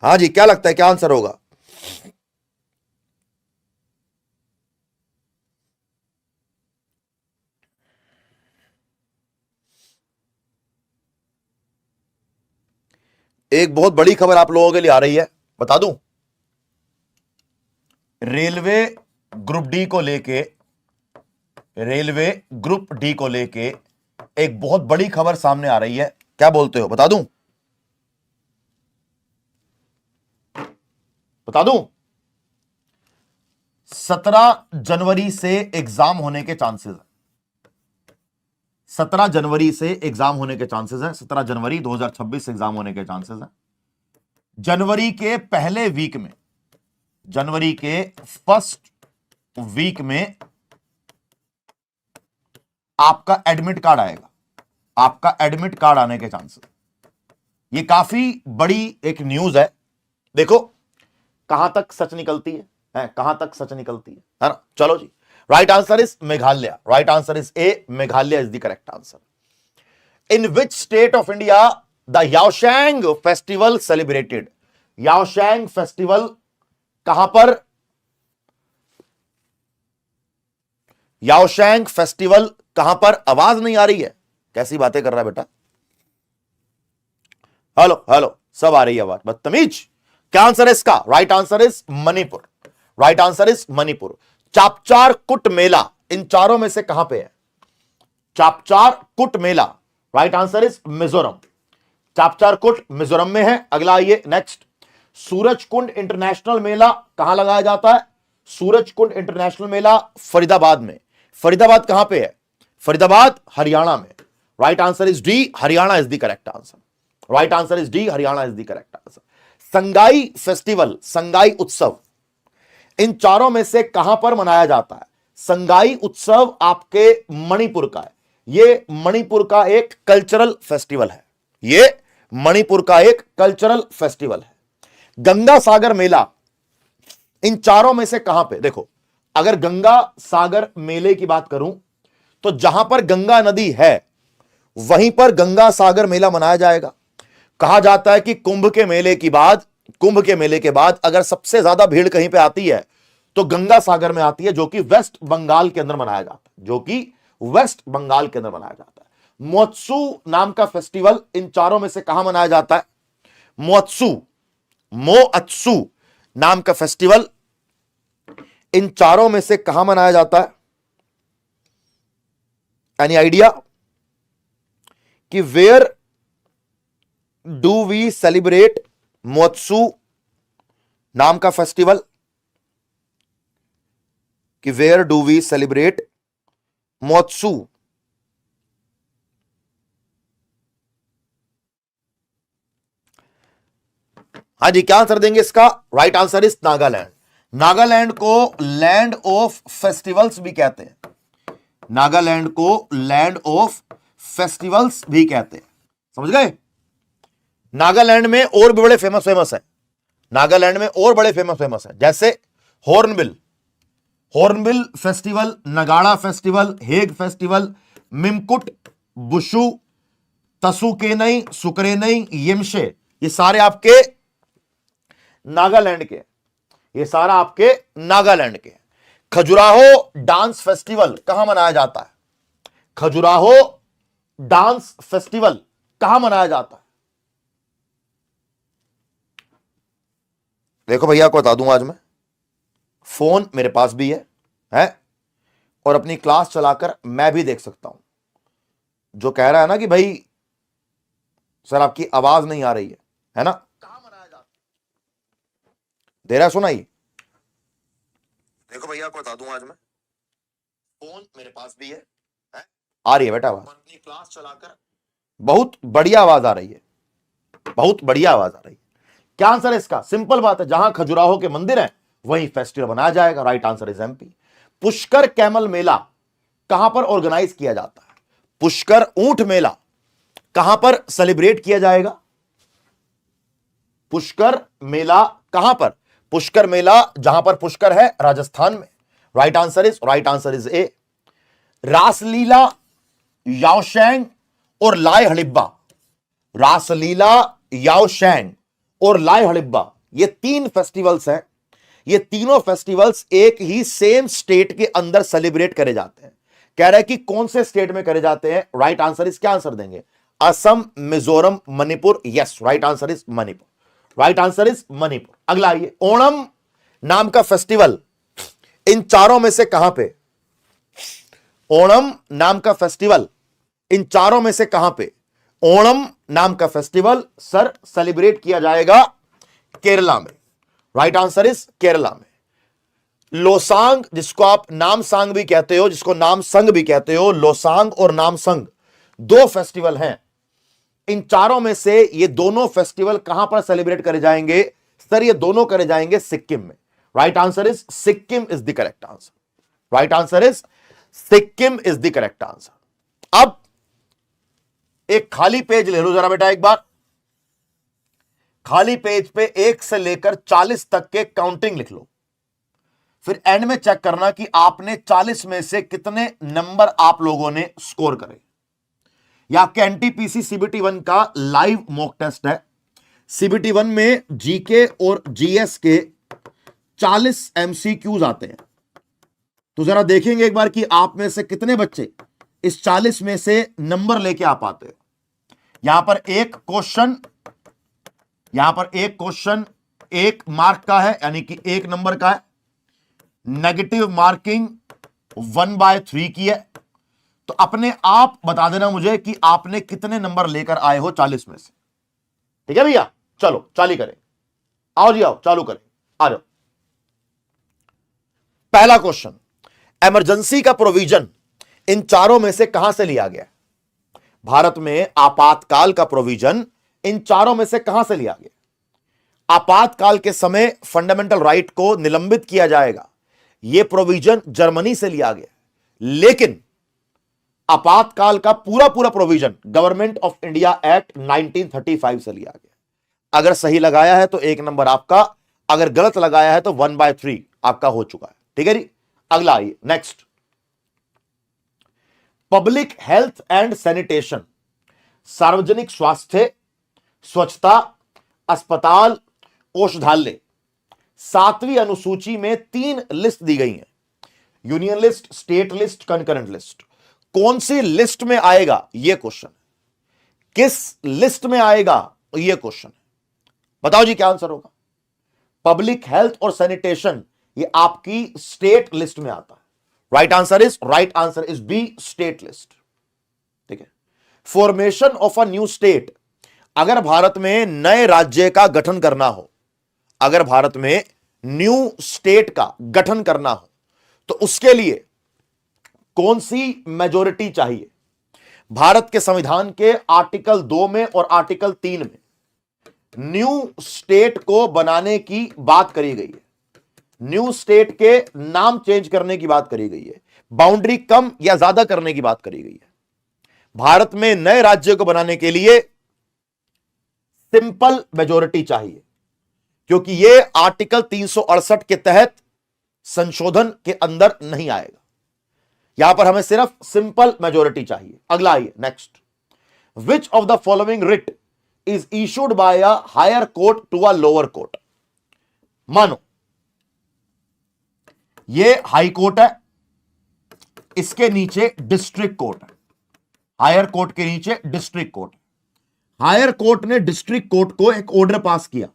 हां जी, क्या लगता है क्या आंसर होगा? एक बहुत बड़ी खबर आप लोगों के लिए आ रही है, बता दूं। रेलवे ग्रुप डी को लेके, रेलवे ग्रुप डी को लेके एक बहुत बड़ी खबर सामने आ रही है। क्या बोलते हो, बता दूं? बता दूं? 17 जनवरी से एग्जाम होने के चांसेस है। 17 जनवरी से एग्जाम होने के चांसेस हैं। 17 जनवरी 2026 से एग्जाम होने के चांसेस हैं। जनवरी के पहले वीक में, जनवरी के फर्स्ट वीक में आपका एडमिट कार्ड आएगा। आपका एडमिट कार्ड आने के चांसेस। ये काफी बड़ी एक न्यूज है। देखो कहां तक सच निकलती है कहां तक सच निकलती है ना? चलो जी, right answer is Meghalaya. Right answer is A, Meghalaya is the correct answer. In which state of India the Yaoshang festival celebrated? Yaoshang festival कहां पर, याओशैंग फेस्टिवल कहां पर? आवाज नहीं आ रही है, कैसी बातें कर रहा है बेटा? हेलो हेलो, सब आ रही है आवाज, बदतमीज। क्या आंसर है इसका? Right answer is Manipur. Right answer is Manipur. Chapchar Kut मेला इन चारों में से कहां पे है? चापचार कुट मेला, right answer is Mizoram. Chapchar Kut Mizoram में है। अगला आइए नेक्स्ट। सूरजकुंड इंटरनेशनल मेला कहां लगाया जाता है? सूरजकुंड इंटरनेशनल मेला फरीदाबाद में। फरीदाबाद कहां पे है? फरीदाबाद हरियाणा में। Right answer is D, Haryana is the correct answer. Right answer is D, Haryana is the correct answer. Sangai festival, Sangai उत्सव, इन चारों में से कहां पर मनाया जाता है? संगाई उत्सव आपके मणिपुर का है। यह मणिपुर का एक कल्चरल फेस्टिवल है। यह मणिपुर का एक कल्चरल फेस्टिवल है। गंगा सागर मेला, इन चारों में से कहां पे? देखो, अगर गंगा सागर मेले की बात करूं तो जहां पर गंगा नदी है वहीं पर गंगा सागर मेला मनाया जाएगा। कहा जाता है कि कुंभ के मेले के बाद अगर सबसे ज्यादा भीड़ कहीं पे आती है तो गंगा सागर में आती है, जो कि वेस्ट बंगाल के अंदर मनाया जाता है, जो कि वेस्ट बंगाल के अंदर मनाया जाता है। मोत्सू नाम का फेस्टिवल इन चारों में से कहां मनाया जाता है? मोअत्सु नाम का फेस्टिवल इन चारों में से कहां मनाया जाता है? एनी आइडिया कि वेयर डू वी सेलिब्रेट मोत्सु नाम का फेस्टिवल? कि वेयर डू वी सेलिब्रेट मोत्सु? हाँ जी, क्या आंसर देंगे इसका? Right answer is Nagaland. Nagaland को लैंड ऑफ फेस्टिवल्स भी कहते हैं। नागालैंड को लैंड ऑफ फेस्टिवल्स भी कहते हैं। समझ गए? नागालैंड में और भी बड़े फेमस है। नागालैंड में और बड़े फेमस है, जैसे हॉर्नबिल फेस्टिवल, नगाड़ा फेस्टिवल, हेग फेस्टिवल, मिमकुट, बुशु, तसुकेनई, सुकरेनई, यिमशे, ये सारे आपके नागालैंड के, ये सारा आपके नागालैंड के। खजुराहो डांस फेस्टिवल कहां मनाया जाता है? खजुराहो डांस फेस्टिवल कहां मनाया जाता है? देखो भैया को बता दूं, आज मैं फोन मेरे पास भी है और अपनी क्लास चलाकर मैं भी देख सकता हूं। जो कह रहा है ना कि भाई सर आपकी आवाज नहीं आ रही है ना, कहां मनाया जाता है? दे रहा सुनाई? देखो भैया को बता दूं, आज मैं फोन मेरे पास भी है आ रही है बेटा आवाज, अपनी क्लास चलाकर बहुत बढ़िया आवाज आ रही है, बहुत बढ़िया आवाज आ रही है। क्या आंसर है इसका? सिंपल बात है, जहां खजुराहो के मंदिर है वहीं फेस्टिवल बनाया जाएगा। Right answer is MP. Pushkar camel मेला कहां पर ऑर्गेनाइज किया जाता है? पुष्कर ऊंट मेला कहां पर सेलिब्रेट किया जाएगा? पुष्कर मेला कहां पर? पुष्कर मेला जहां पर पुष्कर है, राजस्थान में। Right answer is A. Raslila, Yaoshang और लाय हड़िब्बा, रासलीला, याओशैंग और लाय हड़िब्बा, ये तीन फेस्टिवल्स हैं। ये तीनों फेस्टिवल्स एक ही सेम स्टेट के अंदर सेलिब्रेट करे जाते हैं। कह रहा है कि कौन से स्टेट में करे जाते हैं? राइट आंसर इज, क्या आंसर देंगे? Assam, Mizoram, Manipur. Yes, right answer is Manipur. Right answer is Manipur. अगला आइए, ओणम नाम का फेस्टिवल इन चारों में से कहां पे? ओणम नाम का फेस्टिवल इन चारों में से कहां पे? ओणम नाम का फेस्टिवल सर सेलिब्रेट किया जाएगा केरला में। राइट आंसर इज केरला में। लोसांग, जिसको आप नामसांग भी कहते हो, जिसको नामसंग भी कहते हो, लोसांग और नामसंग दो फेस्टिवल हैं। इन चारों में से ये दोनों फेस्टिवल कहां पर सेलिब्रेट करे जाएंगे? सर ये दोनों करे जाएंगे सिक्किम में। Right answer is Sikkim is the correct answer. Right answer is Sikkim is the correct answer. अब एक खाली पेज ले लो जरा बेटा, एक बार खाली पेज पे 1 से लेकर 40 तक के काउंटिंग लिख लो, फिर एंड में चेक करना कि आपने 40 में से कितने नंबर आप लोगों ने स्कोर करे। यह आपके एनटीपीसी सीबीटी 1 का लाइव मॉक टेस्ट है। सीबीटी 1 में जीके और जीएस के 40 एमसीक्यूज आते हैं। तो जरा देखेंगे एक बार कि आप में से कितने बच्चे इस 40 में से नंबर लेके आ पाते हैं। यहां पर एक क्वेश्चन 1 मार्क का है, यानी कि 1 नंबर का है। नेगेटिव मार्किंग 1/3 की है। तो अपने आप बता देना मुझे कि आपने कितने नंबर लेकर आए हो 40 में से। ठीक है भैया, चलो चालू करें। आओ जी आओ, चालू करें, आ जाओ। पहला क्वेश्चन, इमरजेंसी का प्रोविजन इन चारों में से कहां से लिया गया? भारत में आपातकाल का प्रोविजन इन चारों में से कहां से लिया गया? आपातकाल के समय फंडामेंटल राइट को निलंबित किया जाएगा, यह प्रोविजन जर्मनी से लिया गया, लेकिन आपातकाल का पूरा पूरा provision government of India act 1935 से लिया गया। अगर सही लगाया है तो 1 नंबर आपका, अगर गलत लगाया है तो 1/3 आपका हो चुका है। ठीक है जी, अगला आइए next. Public health and sanitation, सार्वजनिक स्वास्थ्य, स्वच्छता, अस्पताल, औषधालय, 7वीं अनुसूची में 3 लिस्ट दी गई हैं, union list, state list, concurrent list. कौन सी लिस्ट में आएगा यह क्वेश्चन, किस लिस्ट में आएगा यह क्वेश्चन, बताओ जी क्या आंसर होगा? पब्लिक हेल्थ और सैनिटेशन ये आपकी स्टेट लिस्ट में आता है। Right answer is B, state list. ठीक है, formation of a new state, अगर भारत में नए राज्य का गठन करना हो, अगर भारत में न्यू स्टेट का गठन करना हो तो उसके लिए कौन सी मेजोरिटी चाहिए? भारत के संविधान के आर्टिकल 2 में और आर्टिकल 3 में न्यू स्टेट को बनाने की बात करी गई है, न्यू स्टेट के नाम चेंज करने की बात करी गई है, बाउंड्री कम या ज्यादा करने की बात करी गई है। भारत में नए राज्य को बनाने के लिए सिंपल मेजोरिटी चाहिए, क्योंकि यह आर्टिकल 368 के तहत संशोधन के अंदर नहीं आएगा। यहां पर हमें सिर्फ सिंपल मेजोरिटी चाहिए। अगला आइए next. Which of the following writ is issued by a higher court to a lower court? मानो यह हाई कोर्ट है, इसके नीचे डिस्ट्रिक्ट कोर्ट है, हायर कोर्ट के नीचे डिस्ट्रिक्ट कोर्ट। हायर कोर्ट ने डिस्ट्रिक्ट कोर्ट को एक ऑर्डर पास किया,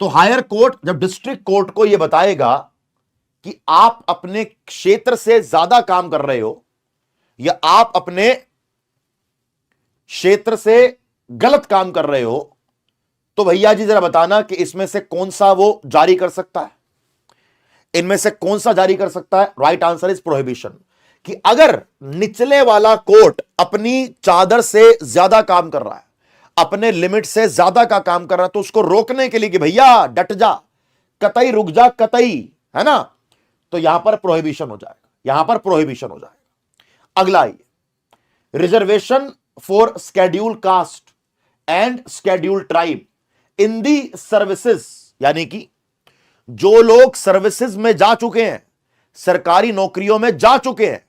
तो हायर कोर्ट जब डिस्ट्रिक्ट कोर्ट को यह बताएगा कि आप अपने क्षेत्र से ज्यादा काम कर रहे हो या आप अपने क्षेत्र से गलत काम कर रहे हो, तो भैया जी जरा बताना कि इसमें से कौन सा वो जारी कर सकता है, इनमें से कौन सा जारी कर सकता है? Right answer is prohibition. कि अगर निचले वाला कोर्ट अपनी चादर से ज्यादा काम कर रहा है, अपने लिमिट से ज्यादा का काम कर रहा है, तो उसको रोकने के लिए कि भैया डट जा, कतई रुक जा, कतई, है ना, तो यहां पर प्रोहिबिशन हो जाएगा, यहां पर प्रोहिबिशन हो जाएगा। अगला आइए, reservation for scheduled caste and scheduled tribe in the services, यानी कि जो लोग सर्विसेज में जा चुके हैं, सरकारी नौकरियों में जा चुके हैं,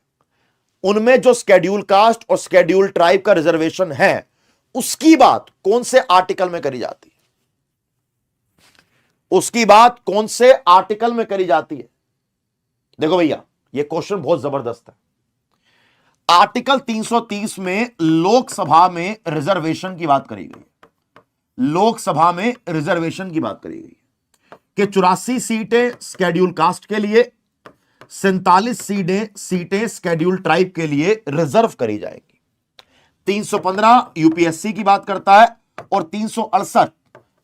उनमें जो स्केड्यूल कास्ट और स्केड्यूल ट्राइब का रिजर्वेशन है, उसकी बात कौन से आर्टिकल में करी जाती है? उसकी बात कौन से आर्टिकल में करी जाती है? देखो भैया, यह क्वेश्चन बहुत जबरदस्त है। आर्टिकल 330 में लोकसभा में रिजर्वेशन की बात करी गई है, लोकसभा में रिजर्वेशन की बात करी गई है कि 84 सीटें स्केड्यूल कास्ट के लिए, 47 सीटें स्केड्यूल ट्राइब के लिए रिजर्व करी जाएगी। 315 यूपीएससी की बात करता है और 368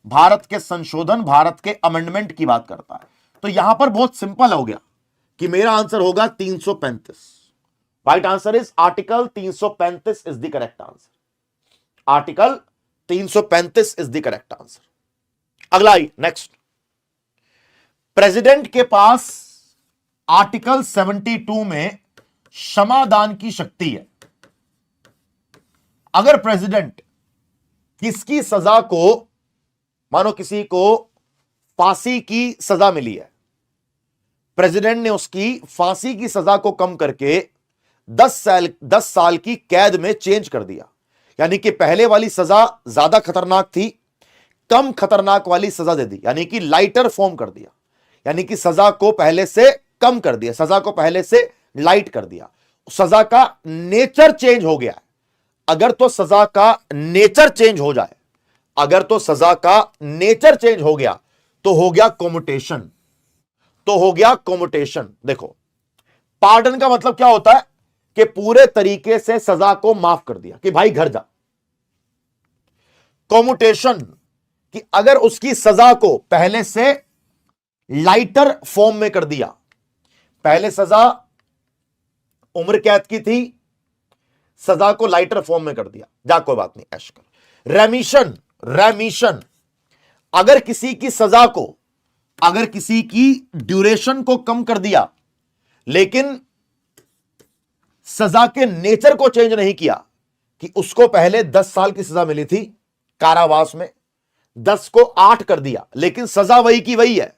भारत के संशोधन, भारत के अमेंडमेंट की बात करता है। तो यहां पर बहुत सिंपल हो गया कि मेरा आंसर होगा 335। Right answer is article 335 is the correct answer. Article 335 is the correct answer. अगला आई नेक्स्ट। प्रेसिडेंट के पास आर्टिकल 72 में क्षमादान की शक्ति है। अगर प्रेसिडेंट किसकी सजा को, मानो किसी को फांसी की सजा मिली है, प्रेसिडेंट ने उसकी फांसी की सजा को कम करके 10 साल की कैद में चेंज कर दिया, यानी कि पहले वाली सजा ज्यादा खतरनाक थी, कम खतरनाक वाली सजा दे दी, यानी कि लाइटर फॉर्म कर दिया, यानी कि सजा को पहले से कम कर दिया, सजा को पहले से लाइट कर दिया, सजा का नेचर चेंज हो गया है। अगर तो सजा का नेचर चेंज हो जाए, अगर तो सजा का नेचर चेंज हो गया तो हो गया कॉम्यूटेशन, तो हो गया कॉम्यूटेशन। देखो, पार्डन का मतलब क्या होता है कि पूरे तरीके से सजा को माफ कर दिया कि भाई घर जा। कॉम्यूटेशन कि अगर उसकी सजा को पहले से लाइटर फॉर्म में कर दिया, पहले सजा उम्र कैद की थी, सजा को लाइटर फॉर्म में कर दिया, जा कोई बात नहीं, ऐश कर। रेमिशन, रेमिशन, अगर किसी की सजा को, अगर किसी की ड्यूरेशन को कम कर दिया लेकिन सजा के नेचर को चेंज नहीं किया, कि उसको पहले 10 साल की सजा मिली थी कारावास में, 10 को 8 कर दिया, लेकिन सजा वही की वही है,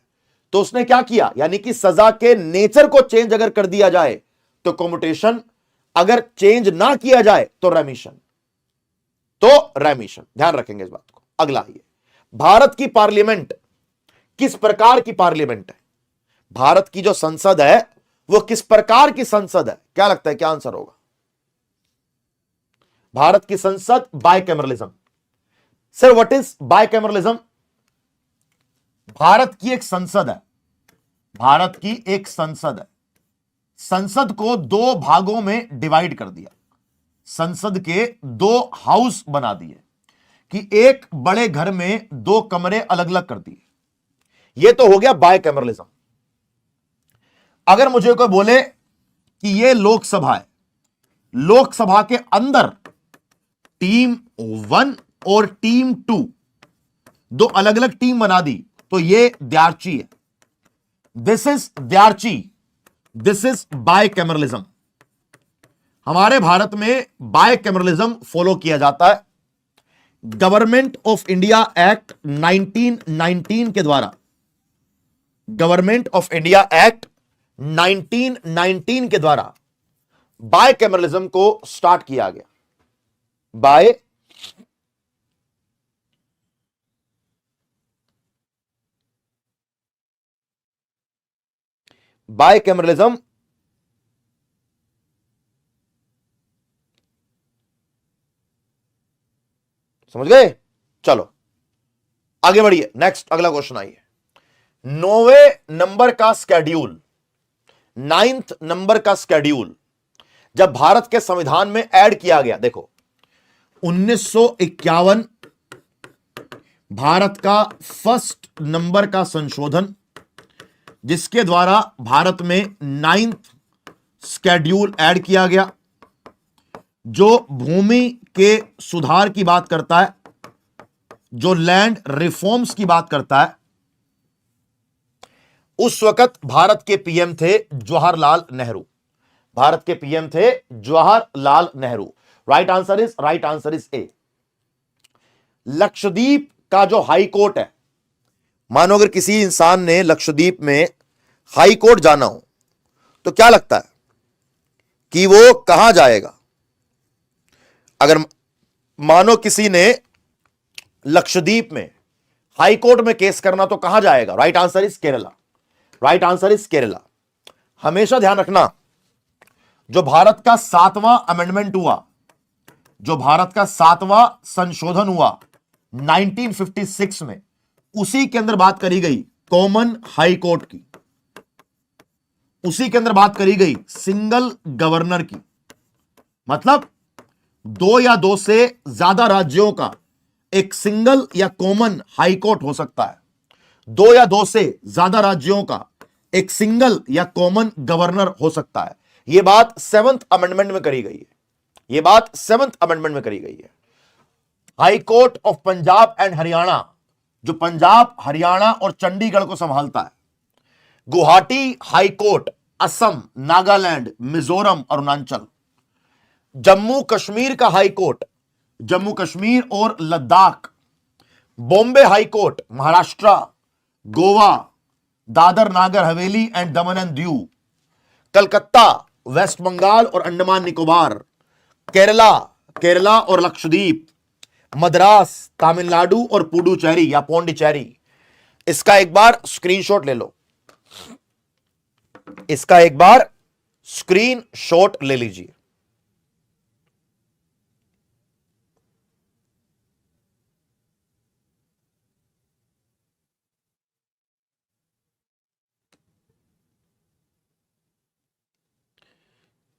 तो उसने क्या किया, यानी कि सजा के नेचर को चेंज अगर कर दिया जाए तो कम्यूटेशन, अगर चेंज ना किया जाए तो रेमिशन, तो रेमिशन, ध्यान रखेंगे इस बात को। अगला ये, भारत की पार्लियामेंट किस प्रकार की पार्लियामेंट है, भारत की जो संसद है वो किस प्रकार की संसद है, क्या लगता है क्या आंसर होगा? भारत की संसद bicameralism. Sir what is bicameralism? Bharat की एक संसद है, भारत की एक संसद है, संसद को 2 भागों में डिवाइड कर दिया, संसद के 2 हाउस बना दिए, कि एक बड़े घर में 2 कमरे अलग अलग कर दिए, यह तो हो गया बायकैमरलिज्म। अगर मुझे कोई बोले कि यह लोकसभा है, लोकसभा के अंदर टीम 1 और टीम 2 2 अलग अलग टीम बना दी, तो यह द्यार्ची है, दिस इज द्यार्ची, दिस इज बायकैमरलिज्म। हमारे भारत में बायकैमरलिज्म फॉलो किया जाता है। गवर्नमेंट ऑफ इंडिया एक्ट 1919 के द्वारा, गवर्नमेंट ऑफ इंडिया एक्ट 1919 के द्वारा बायकैमरलिज्म को स्टार्ट किया गया। बायकैमरलिज्म समझ गए? चलो आगे बढ़िए, नेक्स्ट अगला क्वेश्चन आइए। 9वें नंबर का स्केड्यूल, 9th नंबर का स्केड्यूल जब भारत के संविधान में ऐड किया गया, देखो 1951 भारत का फर्स्ट नंबर का संशोधन, जिसके द्वारा भारत में 9th स्केड्यूल ऐड किया गया, जो भूमि के सुधार की बात करता है, जो लैंड रिफॉर्म्स की बात करता है। उस वक्त भारत के पीएम थे जवाहरलाल नेहरू, भारत के पीएम थे Jawaharlal Nehru. Right answer is ए। लक्षद्वीप का जो हाई कोर्ट है, मानो अगर किसी इंसान ने लक्षद्वीप में हाई कोर्ट जाना हो तो क्या लगता है कि वो कहां जाएगा? अगर मानो किसी ने लक्षद्वीप में हाई कोर्ट में केस करना तो कहां जाएगा? Right answer is Kerala, right answer is Kerala. हमेशा ध्यान रखना, जो भारत का 7वां अमेंडमेंट हुआ, जो भारत का 7वां संशोधन हुआ 1956 में, उसी के अंदर बात करी गई कॉमन हाई कोर्ट की, उसी के अंदर बात करी गई सिंगल गवर्नर की। मतलब 2 या 2 से ज्यादा राज्यों का एक सिंगल या कॉमन हाई कोर्ट हो सकता है, 2 या 2 से ज्यादा राज्यों का एक सिंगल या कॉमन गवर्नर हो सकता है। यह बात 7th अमेंडमेंट में करी गई है, यह बात 7th अमेंडमेंट में करी गई है। High court of Punjab and Haryana, जो पंजाब, हरियाणा और चंडीगढ़ को संभालता है। Guwahati high court Assam, Nagaland, Mizoram, Arunachal. जम्मू कश्मीर का हाई कोर्ट जम्मू कश्मीर और Ladakh. Bombay high court Maharashtra, Goa, Dadra Nagar Haveli and Daman and Diu. Calcutta West Bengal और अंडमान निकोबार। केरला और लक्षद्वीप। मद्रास तमिलनाडु और पुडुचेरी या पौंडीचेरी। इसका एक बार स्क्रीनशॉट ले लो, इसका एक बार स्क्रीनशॉट ले लीजिए।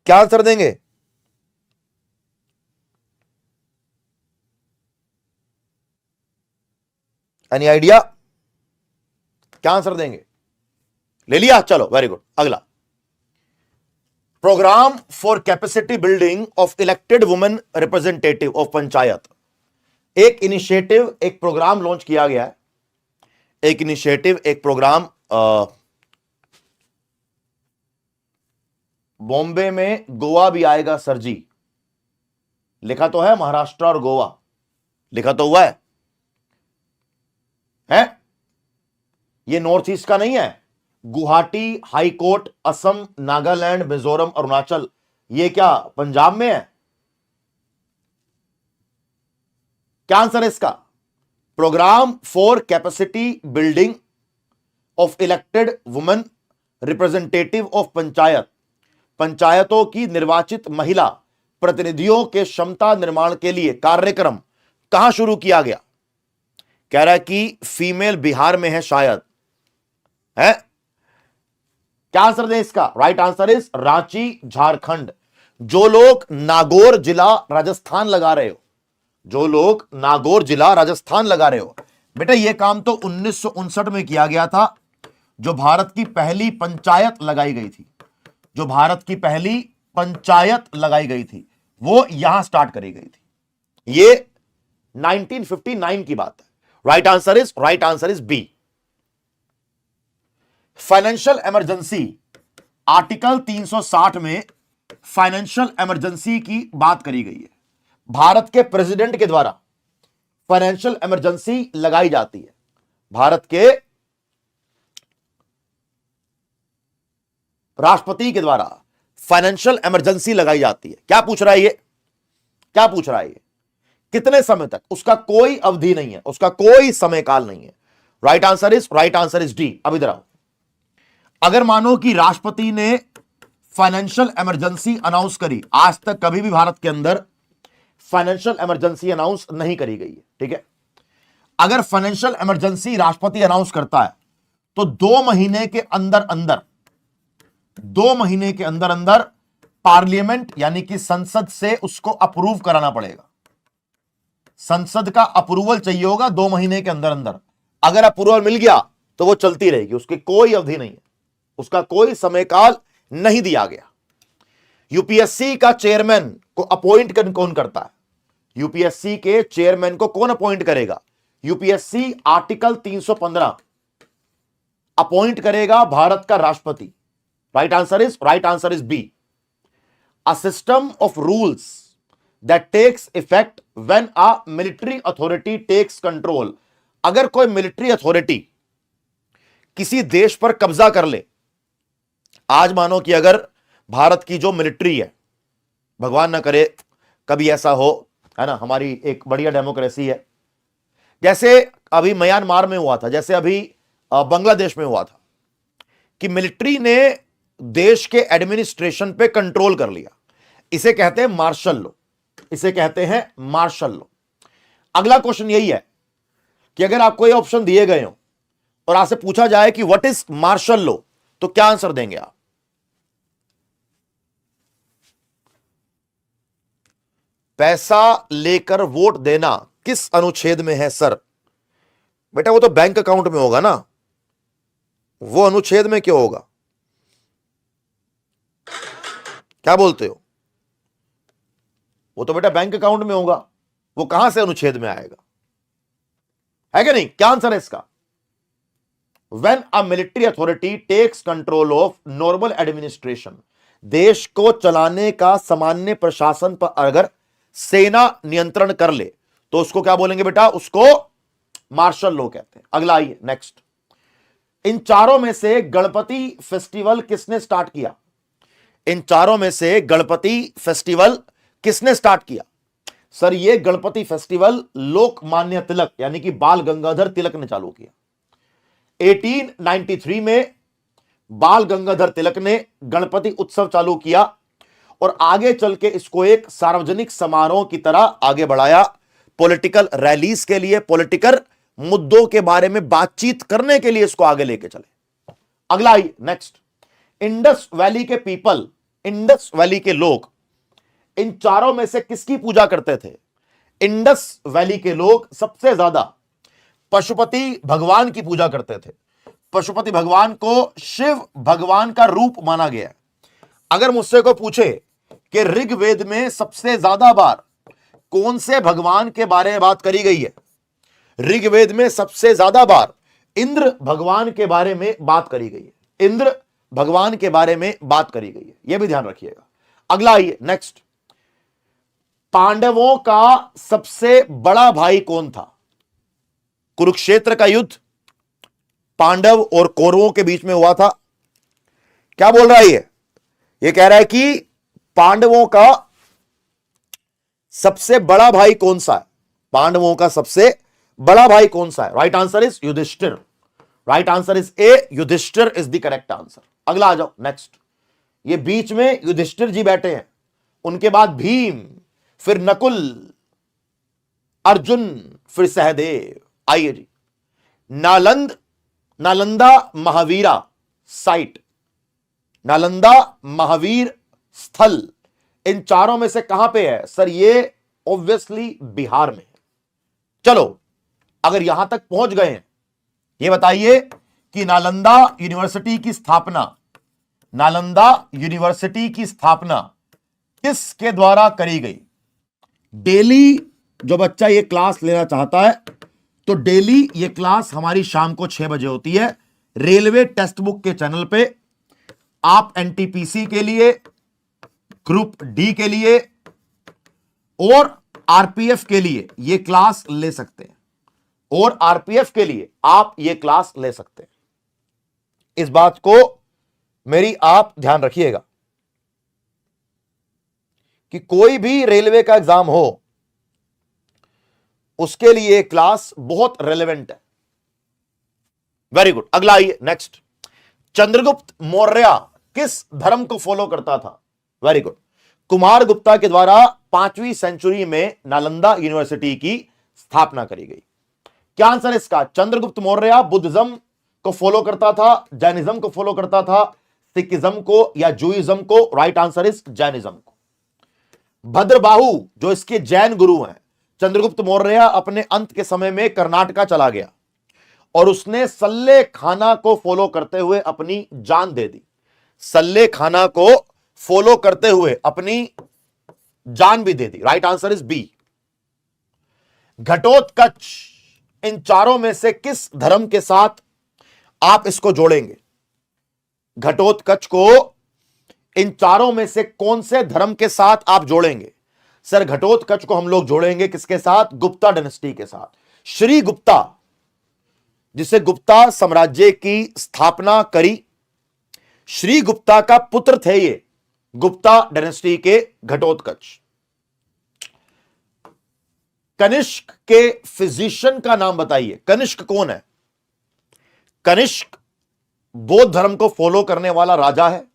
क्या आंसर देंगे? Any idea? क्या आंसर देंगे? ले लिया, चलो वेरी गुड। अगला programme for capacity building of elected women representative of panchayat. एक इनिशिएटिव, एक प्रोग्राम लॉन्च किया गया है। एक इनिशिएटिव, एक प्रोग्राम बॉम्बे में, गोवा भी आएगा सर जी, लिखा तो है महाराष्ट्र और गोवा, लिखा तो हुआ है? ये नॉर्थ ईस्ट का नहीं है। गुवाहाटी, हाई कोर्ट, असम, नागालैंड, मिजोरम, अरुणाचल, ये क्या पंजाब में है? क्या आंसर है इसका? Programme for capacity building of elected women representative of panchayat. पंचायतों की निर्वाचित महिला प्रतिनिधियों के क्षमता निर्माण के लिए कार्यक्रम कहां शुरू किया गया? कह रहा है कि फीमेल बिहार में है शायद, है? क्या आंसर दें इसका? Right answer is Ranchi, Jharkhand. जो लोग नागौर जिला राजस्थान लगा रहे हो, जो लोग नागौर जिला राजस्थान लगा रहे हो, बेटा यह काम तो 1959 में किया गया था, जो भारत की पहली पंचायत लगाई गई थी। जो भारत की पहली पंचायत लगाई गई थी वो यहां स्टार्ट करी गई थी। ये 1959 की बात है। Right answer is B. Financial emergency, article 360 में फाइनेंशियल इमरजेंसी की बात करी गई है। भारत के प्रेसिडेंट के द्वारा फाइनेंशियल इमरजेंसी लगाई जाती है। भारत के राष्ट्रपति के द्वारा फाइनेंशियल इमरजेंसी लगाई जाती है। क्या पूछ रहा है ये? क्या पूछ रहा है ये? कितने समय तक? उसका कोई अवधि नहीं है, उसका कोई समय काल नहीं है। Right answer is D. अब इधर आओ, अगर मानो कि राष्ट्रपति ने फाइनेंशियल इमरजेंसी अनाउंस करी, आज तक कभी भी भारत के अंदर फाइनेंशियल इमरजेंसी अनाउंस नहीं करी गई है, ठीक है? अगर फाइनेंशियल इमरजेंसी राष्ट्रपति अनाउंस करता है तो 2 महीने के अंदर अंदर पार्लियामेंट यानी कि संसद से उसको अप्रूव कराना पड़ेगा। संसद का अप्रूवल चाहिए होगा 2 महीने के अंदर अंदर। अगर अप्रूवल मिल गया तो वो चलती रहेगी, उसकी कोई अवधि नहीं है, उसका कोई समय काल नहीं दिया गया। यूपीएससी का चेयरमैन को अपॉइंट कौन करता है? यूपीएससी के चेयरमैन को कौन अपॉइंट करेगा? यूपीएससी आर्टिकल 315 अपॉइंट करेगा भारत का राष्ट्रपति। Right answer is B. A system of rules that takes effect when a military authority takes control. अगर कोई मिलिट्री अथॉरिटी किसी देश पर कब्जा कर ले, आज मानो कि अगर भारत की जो मिलिट्री है, भगवान ना करे कभी ऐसा हो, है ना, हमारी एक बढ़िया डेमोक्रेसी है, जैसे अभी म्यांमार में हुआ था, जैसे अभी बांग्लादेश में हुआ था, कि मिलिट्री ने देश के एडमिनिस्ट्रेशन पे कंट्रोल कर लिया। इसे कहते हैं मार्शल लॉ, इसे कहते हैं मार्शल लॉ। अगला क्वेश्चन यही है कि अगर आपको ये ऑप्शन दिए गए हो और आपसे पूछा जाए कि व्हाट इज मार्शल लॉ, तो क्या आंसर देंगे आप? पैसा लेकर वोट देना किस अनुच्छेद में है सर? बेटा वो तो बैंक अकाउंट में होगा ना, वो अनुच्छेद में क्यों होगा? क्या बोलते हो? वो तो बेटा बैंक अकाउंट में होगा, वो कहां से अनुच्छेद में आएगा? है कि नहीं? क्या आंसर है इसका? When a military authority takes control of normal administration, देश को चलाने का सामान्य प्रशासन पर अगर सेना नियंत्रण कर ले तो उसको क्या बोलेंगे बेटा? उसको मार्शल लॉ कहते हैं। अगला आइए, नेक्स्ट। इन चारों में से गणपति फेस्टिवल किसने स्टार्ट किया? इन चारों में से गणपति फेस्टिवल किसने स्टार्ट किया? सर ये गणपति फेस्टिवल लोकमान्य तिलक यानी कि बाल गंगाधर तिलक ने चालू किया। 1893 में बाल गंगाधर तिलक ने गणपति उत्सव चालू किया और आगे चल के इसको एक सार्वजनिक समारोह की तरह आगे बढ़ाया, पॉलिटिकल रैलीज के लिए, पॉलिटिकल मुद्दों के बारे में बातचीत करने के लिए इसको आगे लेके चले। अगला आइए, नेक्स्ट। इंडस वैली के पीपल, इंडस वैली के लोग इन चारों में से किसकी पूजा करते थे? इंडस वैली के लोग सबसे ज्यादा पशुपति भगवान की पूजा करते थे। पशुपति भगवान को शिव भगवान का रूप माना गया है। अगर मुझसे को पूछे कि ऋग्वेद में सबसे ज्यादा बार कौन से भगवान के बारे में बात करी गई है, ऋग्वेद में सबसे ज्यादा बार इंद्र भगवान के बारे में बात करी गई है, इंद्र भगवान के बारे में बात करी गई है, यह भी ध्यान रखिएगा। अगला आइए नेक्स्ट, पांडवों का सबसे बड़ा भाई कौन था? कुरुक्षेत्र का युद्ध पांडव और कौरवों के बीच में हुआ था। क्या बोल रहा है ये कह रहा है कि पांडवों का सबसे बड़ा भाई कौन सा है? पांडवों का सबसे बड़ा भाई कौन सा है? Right answer is Yudhishthira. Right answer is A, Yudhishthira is the correct answer. अगला आ जाओ नेक्स्ट, ये बीच में युधिष्ठिर जी बैठे हैं, उनके बाद भीम, फिर नकुल, अर्जुन, फिर सहदेव। आइए जी, नालंदा महावीरा साइट, नालंदा महावीर स्थल, इन चारों में से कहां पे है? सर ये ऑब्वियसली बिहार में है। चलो अगर यहां तक पहुंच गए हैं, ये बताइए कि नालंदा यूनिवर्सिटी की स्थापना किसके द्वारा करी गई? डेली जो बच्चा ये क्लास लेना चाहता है तो डेली ये क्लास हमारी शाम को 6 बजे होती है रेलवे टेक्स्ट बुक के चैनल पे। आप एनटीपीसी के लिए, ग्रुप डी के लिए और आरपीएफ के लिए ये क्लास ले सकते हैं, और आरपीएफ के लिए आप ये क्लास ले सकते हैं। इस बात को मेरी आप ध्यान रखिएगा कि कोई भी रेलवे का एग्जाम हो उसके लिए क्लास बहुत रेलेवेंट है। Very good. अगला आइए नेक्स्ट, चंद्रगुप्त मौर्य किस धर्म को फॉलो करता था? Very good. कुमार गुप्ता के द्वारा 5वीं सेंचुरी में नालंदा यूनिवर्सिटी की स्थापना करी गई। क्या आंसर इसका? चंद्रगुप्त मौर्य बुद्धिज्म को फॉलो करता था, जैनिज्म को फॉलो करता था, सिखिज्म को या जूइज्म को? राइट आंसर इज जैनिज्म को। भद्रबाहु जो इसके जैन गुरु हैं, चंद्रगुप्त मौर्य अपने अंत के समय में कर्नाटका चला गया और उसने सल्ले खाना को फॉलो करते हुए अपनी जान दे दी। सल्ले खाना को फॉलो करते हुए अपनी जान भी दे दी। Right answer is B. Ghatotkacha, इन चारों में से किस धर्म के साथ आप इसको जोड़ेंगे? घटोत्कच को इन चारों में से कौन से धर्म के साथ आप जोड़ेंगे? सर घटोत्कच को हम लोग जोड़ेंगे किसके साथ? गुप्ता डायनेस्टी के साथ। श्री गुप्ता, जिसे गुप्ता साम्राज्य की स्थापना करी, श्री गुप्ता का पुत्र थे ये गुप्ता डायनेस्टी के घटोत्कच। कनिष्क के फिजिशियन का नाम बताइए। कनिष्क कौन है? कनिष्क बौद्ध धर्म को फॉलो करने वाला राजा है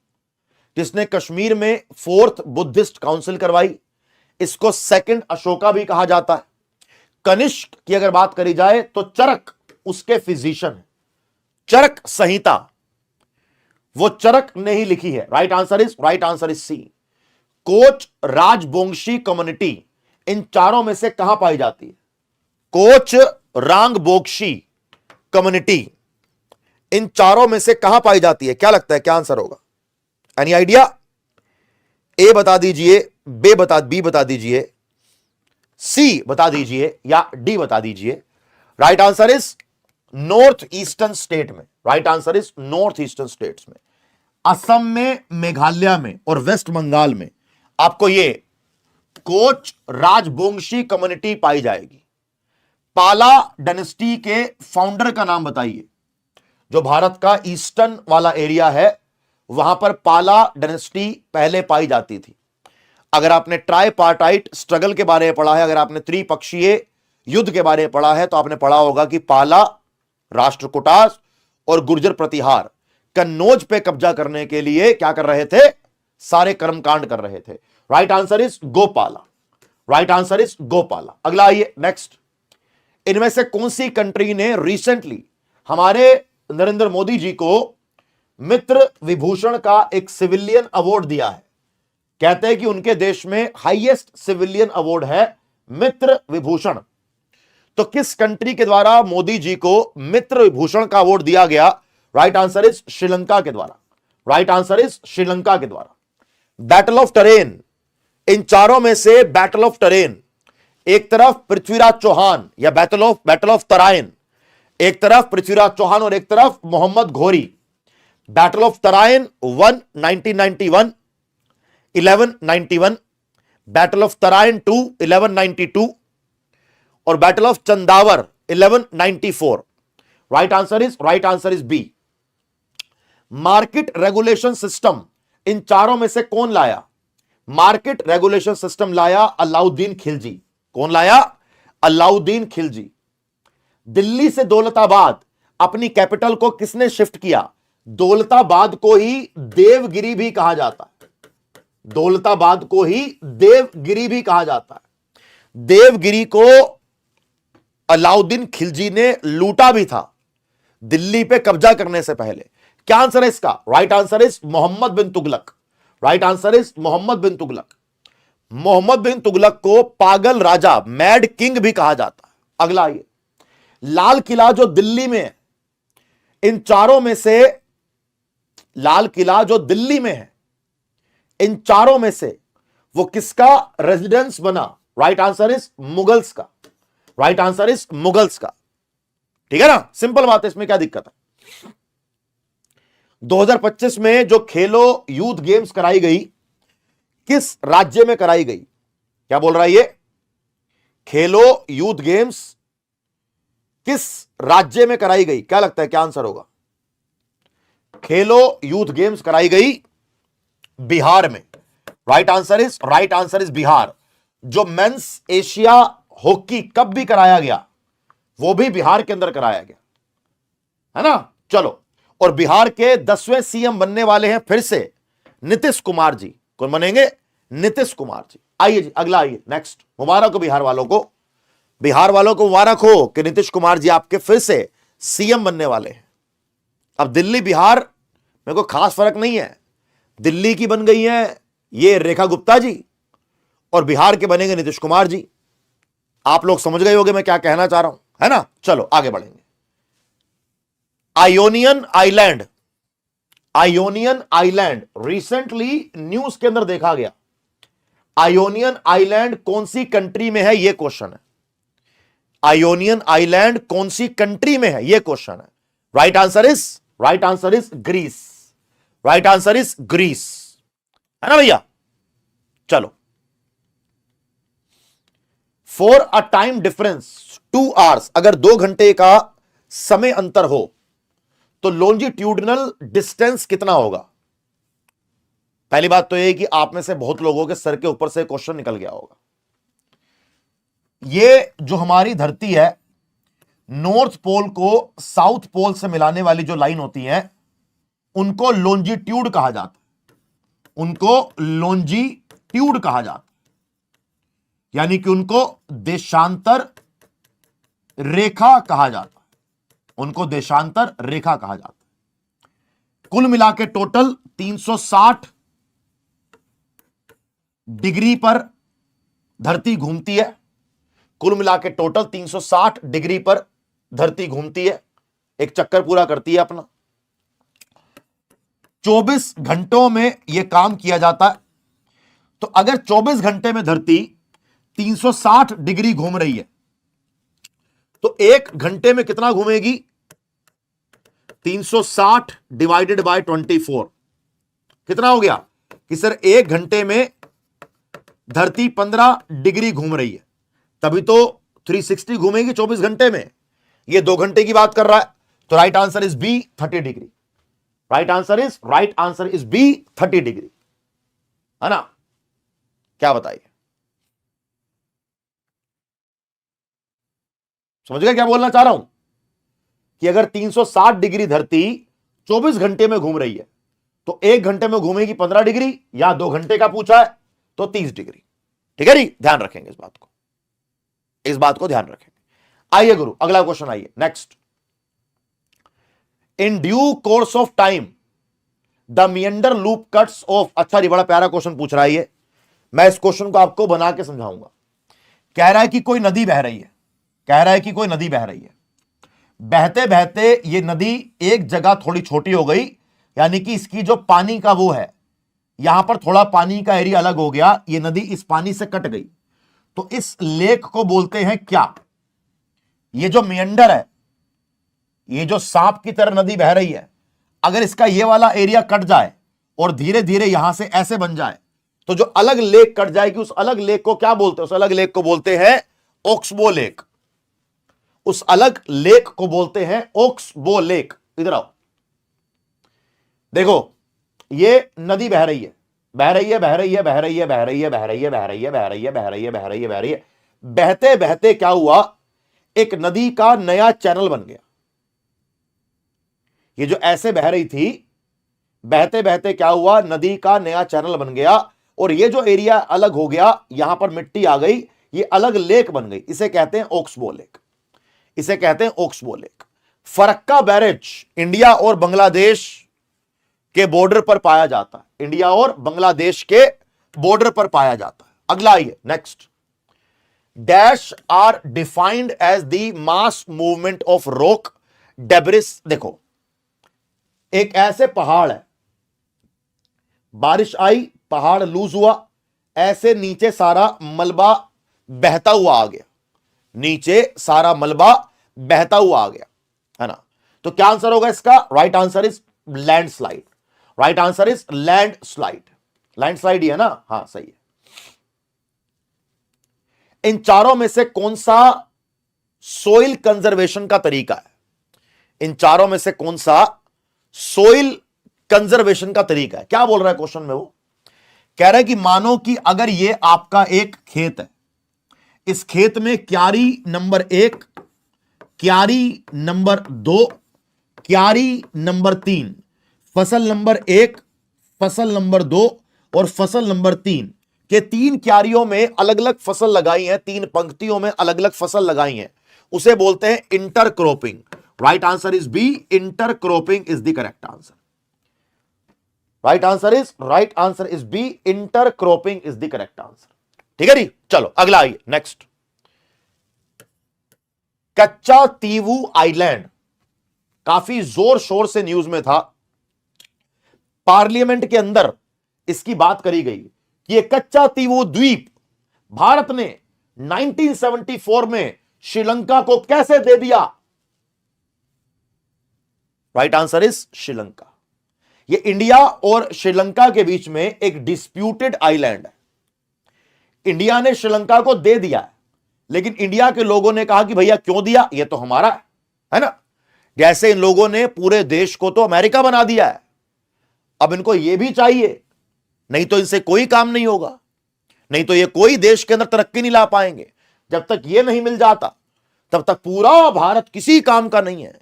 जिसने कश्मीर में 4th बुद्धिस्ट काउंसिल करवाई। इसको सेकंड अशोका भी कहा जाता है। कनिष्क की अगर बात करी जाए तो चरक उसके फिजिशियन है। चरक संहिता वो चरक ने ही लिखी है। Right answer is C. Koch Rajbongshi community इन चारों में से कहां पाई जाती है? कोच रांगबोक्शी कम्युनिटी इन चारों में से कहां पाई जाती है? क्या लगता है क्या आंसर होगा? Any idea? ए बता दीजिए, बी बता दीजिए, सी बता दीजिए या डी बता दीजिए। Right answer is north eastern state में। Right answer is north eastern states में, असम में, मेघालय में और वेस्ट बंगाल में आपको ये कोच राजबोंगशी कम्युनिटी पाई जाएगी। पाला डायनेस्टी के फाउंडर का नाम बताइए। जो भारत का ईस्टर्न वाला एरिया है वहां पर पाला डायनेस्टी पहले पाई जाती थी। अगर आपने ट्राइपार्टाइट स्ट्रगल के बारे में पढ़ा है, अगर आपने त्रिपक्षीय युद्ध के बारे में पढ़ा है, तो आपने पढ़ा होगा कि पाला, राष्ट्रकूटास और गुर्जर प्रतिहार कन्नौज पे कब्जा करने के लिए क्या कर रहे थे? सारे कर्मकांड कर रहे थे। Right answer is Gopala. Right answer is Gopala. अगला आइए नेक्स्ट, इनमें से कौन सी कंट्री ने रिसेंटली हमारे नरेंद्र मोदी जी को मित्र विभूषण का एक सिविलियन अवार्ड दिया है? कहते हैं कि उनके देश में हाईएस्ट सिविलियन अवार्ड है मित्र विभूषण। तो किस कंट्री के द्वारा मोदी जी को मित्र विभूषण का अवार्ड दिया गया? राइट आंसर इज श्रीलंका के द्वारा। राइट आंसर इज श्रीलंका के द्वारा। बैटल ऑफ टरेन, इन चारों में से बैटल ऑफ टरेन, एक तरफ पृथ्वीराज चौहान या बैटल ऑफ तराइन, एक तरफ पृथ्वीराज चौहान और एक तरफ Mohammad Ghori. Battle of Tarain 1 1991 1191, battle of Tarain 2 1192 और battle of Chandawar 1194। Right answer is B. Market regulation system इन चारों में से कौन लाया? मार्केट रेगुलेशन सिस्टम लाया अलाउद्दीन खिलजी। कौन लाया? अलाउद्दीन खिलजी। दिल्ली से दौलताबाद अपनी कैपिटल को किसने शिफ्ट किया? दौलताबाद को ही देवगिरी भी कहा जाता है। दौलताबाद को ही देवगिरी भी कहा जाता है। देवगिरी को अलाउद्दीन खिलजी ने लूटा भी था दिल्ली पे कब्जा करने से पहले। क्या आंसर है इसका? Right answer is Mohammad bin Tughlaq. Right answer is Mohammad bin Tughlaq. Mohammad bin Tughlaq को पागल राजा, मैड किंग भी कहा जाता है। अगला आइए, लाल किला जो दिल्ली में है, इन चारों में से लाल किला जो दिल्ली में है, इन चारों में से वो किसका रेजिडेंस बना? राइट आंसर इज मुगल्स का। राइट आंसर इज मुगल्स का। ठीक है ना, सिंपल बात है, इसमें क्या दिक्कत है? 2025 में जो खेलो यूथ गेम्स कराई गई, किस राज्य में कराई गई? क्या बोल रहा है ये? खेलो यूथ गेम्स किस राज्य में कराई गई? क्या लगता है, क्या आंसर होगा? खेलो यूथ गेम्स कराई गई बिहार में। Right answer is Bihar. जो मेंस एशिया हॉकी कप भी कराया गया, वो भी बिहार के अंदर कराया गया, है ना। चलो, और बिहार के 10वें सीएम बनने वाले हैं फिर से नीतीश कुमार जी। कौन बनेंगे? नीतीश कुमार जी। आइए जी, अगला आइए, नेक्स्ट। मुबारक हो बिहार वालों को, बिहार वालों को मुबारक हो कि नीतीश कुमार जी आपके फिर से सीएम बनने वाले हैं। अब दिल्ली बिहार में कोई खास फर्क नहीं है। दिल्ली की बन गई है ये रेखा गुप्ता जी और बिहार के बनेंगे नीतीश कुमार जी। आप लोग समझ गए होंगे मैं क्या कहना चाह रहा हूं, है ना। चलो आगे बढ़ेंगे। आयोनियन आइलैंड रिसेंटली न्यूज के अंदर देखा गया। आयोनियन आइलैंड कौन सी कंट्री में है, यह क्वेश्चन है। आयोनियन आइलैंड कौन सी कंट्री में है, यह क्वेश्चन है। Right answer is Greece. Right answer is Greece, है ना भैया। चलो, for a time difference 2 hours, अगर 2 घंटे का समय अंतर हो तो लॉन्जिट्यूडिनल डिस्टेंस कितना होगा? पहली बात तो यह कि आप में से बहुत लोगों के सर के ऊपर से क्वेश्चन निकल गया होगा। ये जो हमारी धरती है, नॉर्थ पोल को साउथ पोल से मिलाने वाली जो लाइन होती है, उनको लॉन्जिट्यूड कहा जाता है। उनको लॉन्जिट्यूड कहा जाता है, यानी कि उनको देशांतर रेखा कहा जाता है। उनको देशांतर रेखा कहा जाता है। कुल मिला के टोटल 360 डिग्री पर धरती घूमती है। कुल मिला के टोटल 360 डिग्री पर धरती घूमती है, एक चक्कर पूरा करती है अपना। 24 घंटों में यह काम किया जाता है। तो अगर 24 घंटे में धरती 360 डिग्री घूम रही है तो 1 घंटे में कितना घूमेगी? 360 डिवाइडेड बाय 24 कितना हो गया? कि सर 1 घंटे में धरती 15 डिग्री घूम रही है, तभी तो 360 घूमेगी 24 घंटे में। ये 2 घंटे की बात कर रहा है, तो right answer is B 30 degree. Right answer is B 30 degree, है ना। क्या बताइए, समझ गए क्या बोलना चाह रहा हूं? कि अगर 360 डिग्री धरती 24 घंटे में घूम रही है तो 1 घंटे में घूमेगी 15 डिग्री, या 2 घंटे का पूछा है तो 30 डिग्री। ठीक है जी, ध्यान रखेंगे इस बात को ध्यान रखेंगे। आइए गुरु, अगला क्वेश्चन आइए, next. In due course of time the meander loop cuts off. अच्छा जी, बड़ा प्यारा क्वेश्चन पूछ रहा है ये। मैं इस क्वेश्चन को आपको बना के समझाऊंगा। कह रहा है कि कोई नदी बह रही है, बहते बहते ये नदी एक जगह थोड़ी छोटी हो गई, यानी कि इसकी जो पानी का वो है, यहां पर थोड़ा पानी का एरिया अलग हो गया, ये नदी इस पानी से कट गई, तो इस लेक को बोलते हैं क्या? ये जो मियंडर है, ये जो सांप की तरह नदी बह रही है, अगर इसका ये वाला एरिया कट जाए और धीरे धीरे यहां से ऐसे बन जाए, तो जो अलग लेक कट जाएगी, उस अलग लेक को क्या बोलते हैं? उस अलग लेक को बोलते हैं ओक्सबो लेक। उस अलग लेक को बोलते हैं ओक्सबो लेक। इधर आओ, देखो ये नदी बह रही है, बह रही है, बह रही है, बह रही है, बह रही है, बह रही है, बह रही है, बह रही है, बह रही है, बह रही है, बह रही है। बहते बहते क्या हुआ? एक नदी का नया चैनल बन गया। ये जो ऐसे बह रही थी, बहते बहते क्या हुआ? नदी का नया चैनल बन गया, और ये जो एरिया अलग हो गया, यहां पर मिट्टी आ गई, ये अलग लेक बन गई। इसे कहते हैं ओक्सबो लेक। इसे कहते हैं ओक्सबो लेक। फरक्का बैरेज इंडिया और बांग्लादेश के बॉर्डर पर पाया जाता है। इंडिया और बांग्लादेश के बॉर्डर पर पाया जाता है। अगला आइए, next. Dash are defined as the mass movement of rock debris. देखो, एक ऐसे पहाड़ है, बारिश आई, पहाड़ लूज हुआ, ऐसे नीचे सारा मलबा बहता हुआ आ गया, नीचे सारा मलबा बहता हुआ आ गया, है ना? तो क्या आंसर होगा इसका? Right answer is landslide. Right answer is landslide. Landslide ही है ना? हां, सही है। इन चारों में से कौन सा सोइल कंजर्वेशन का तरीका है? इन चारों में से कौन सा सोइल कंजर्वेशन का तरीका है? क्या बोल रहा है क्वेश्चन में? वो कह रहा है कि मानो कि अगर ये आपका एक खेत है, इस खेत में क्यारी नंबर 1, क्यारी नंबर 2, क्यारी नंबर 3, फसल नंबर 1, फसल नंबर 2 और फसल नंबर 3 के 3 क्यारियों में अलग अलग फसल लगाई है, 3 पंक्तियों में अलग अलग फसल लगाई है, उसे बोलते हैं intercropping. Right answer is B, intercropping is the correct answer. Right answer is B, intercropping is the correct answer. ठीक है जी, चलो अगला आइए, नेक्स्ट। कच्चा तीवू आइलैंड काफी जोर शोर से न्यूज में था, पार्लियामेंट के अंदर इसकी बात करी गई कि यह कच्चा तीवू द्वीप भारत ने 1974 में श्रीलंका को कैसे दे दिया? Right answer is Sri Lanka. यह इंडिया और श्रीलंका के बीच में एक डिस्प्यूटेड आइलैंड है। इंडिया ने श्रीलंका को दे दिया है, लेकिन इंडिया के लोगों ने कहा कि भैया क्यों दिया, यह तो हमारा है ना? जैसे इन लोगों ने पूरे देश को तो अमेरिका बना दिया है, अब इनको यह भी चाहिए, नहीं तो इनसे कोई काम नहीं होगा, नहीं तो ये कोई देश के अंदर तरक्की नहीं ला पाएंगे। जब तक ये नहीं मिल जाता तब तक पूरा भारत किसी काम का नहीं है।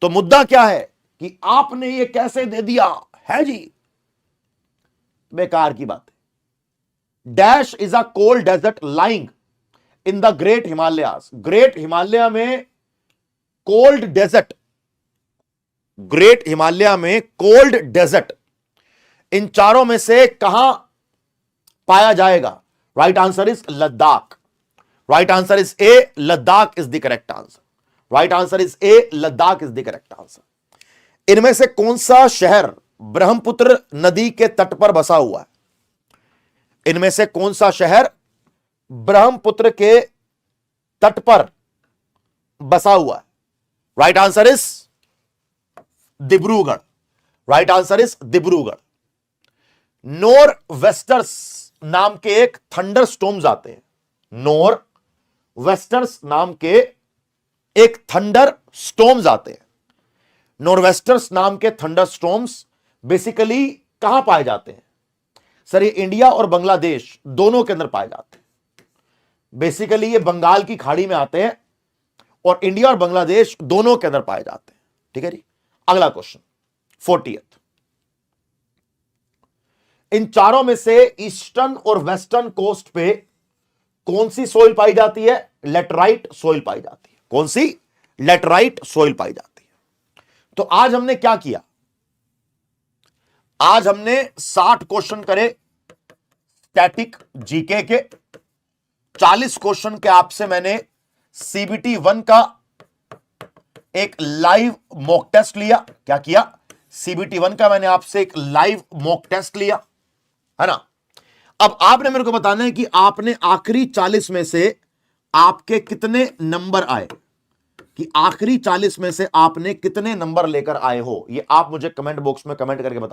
तो मुद्दा क्या है कि आपने ये कैसे दे दिया है जी? बेकार की बात है। Dash is a cold desert lying in the great Himalayas. Great Himalaya में कोल्ड डेजर्ट, ग्रेट हिमालय में कोल्ड डेजर्ट, इन चारों में से कहां पाया जाएगा? Right answer is Ladakh. Right answer is A, Ladakh is the correct answer. Right answer is A, Ladakh is the correct answer. इनमें से कौन सा शहर ब्रह्मपुत्र नदी के तट पर बसा हुआ है? इनमें से कौन सा शहर ब्रह्मपुत्र के तट पर बसा हुआ है? Right answer is Dibrugarh. Right answer is Dibrugarh. Nor wasters नाम के एक थंडर स्टॉर्म्स आते हैं। नॉर वेस्टर्स नाम के एक थंडर स्टॉर्म्स आते हैं। नॉरवेस्टर्स नाम के थंडर स्टॉर्म्स बेसिकली कहां पाए जाते हैं? सर ये इंडिया और बांग्लादेश दोनों के अंदर पाए जाते हैं। बेसिकली ये बंगाल की खाड़ी में आते हैं और इंडिया और बांग्लादेश दोनों के अंदर पाए जाते हैं। ठीक है जी, अगला क्वेश्चन 40th। इन चारों में से ईस्टर्न और वेस्टर्न कोस्ट पे कौन सी सोइल पाई जाती है? लेटराइट सोइल पाई जाती है। कौन सी? लेटराइट सोइल पाई जाती है। तो आज हमने क्या किया? आज हमने 60 क्वेश्चन करे स्टैटिक जीके के, 40 क्वेश्चन के आपसे मैंने सीबीटी 1 का एक लाइव मॉक टेस्ट लिया। क्या किया? सीबीटी 1 का मैंने आपसे एक लाइव मॉक टेस्ट लिया। है ना। अब आपने मेरे को बताना है कि आपने आखिरी 40 में से आपके कितने नंबर आए, कि आखिरी 40 में से आपने कितने नंबर लेकर आए हो, ये आप मुझे कमेंट बॉक्स में कमेंट करके बता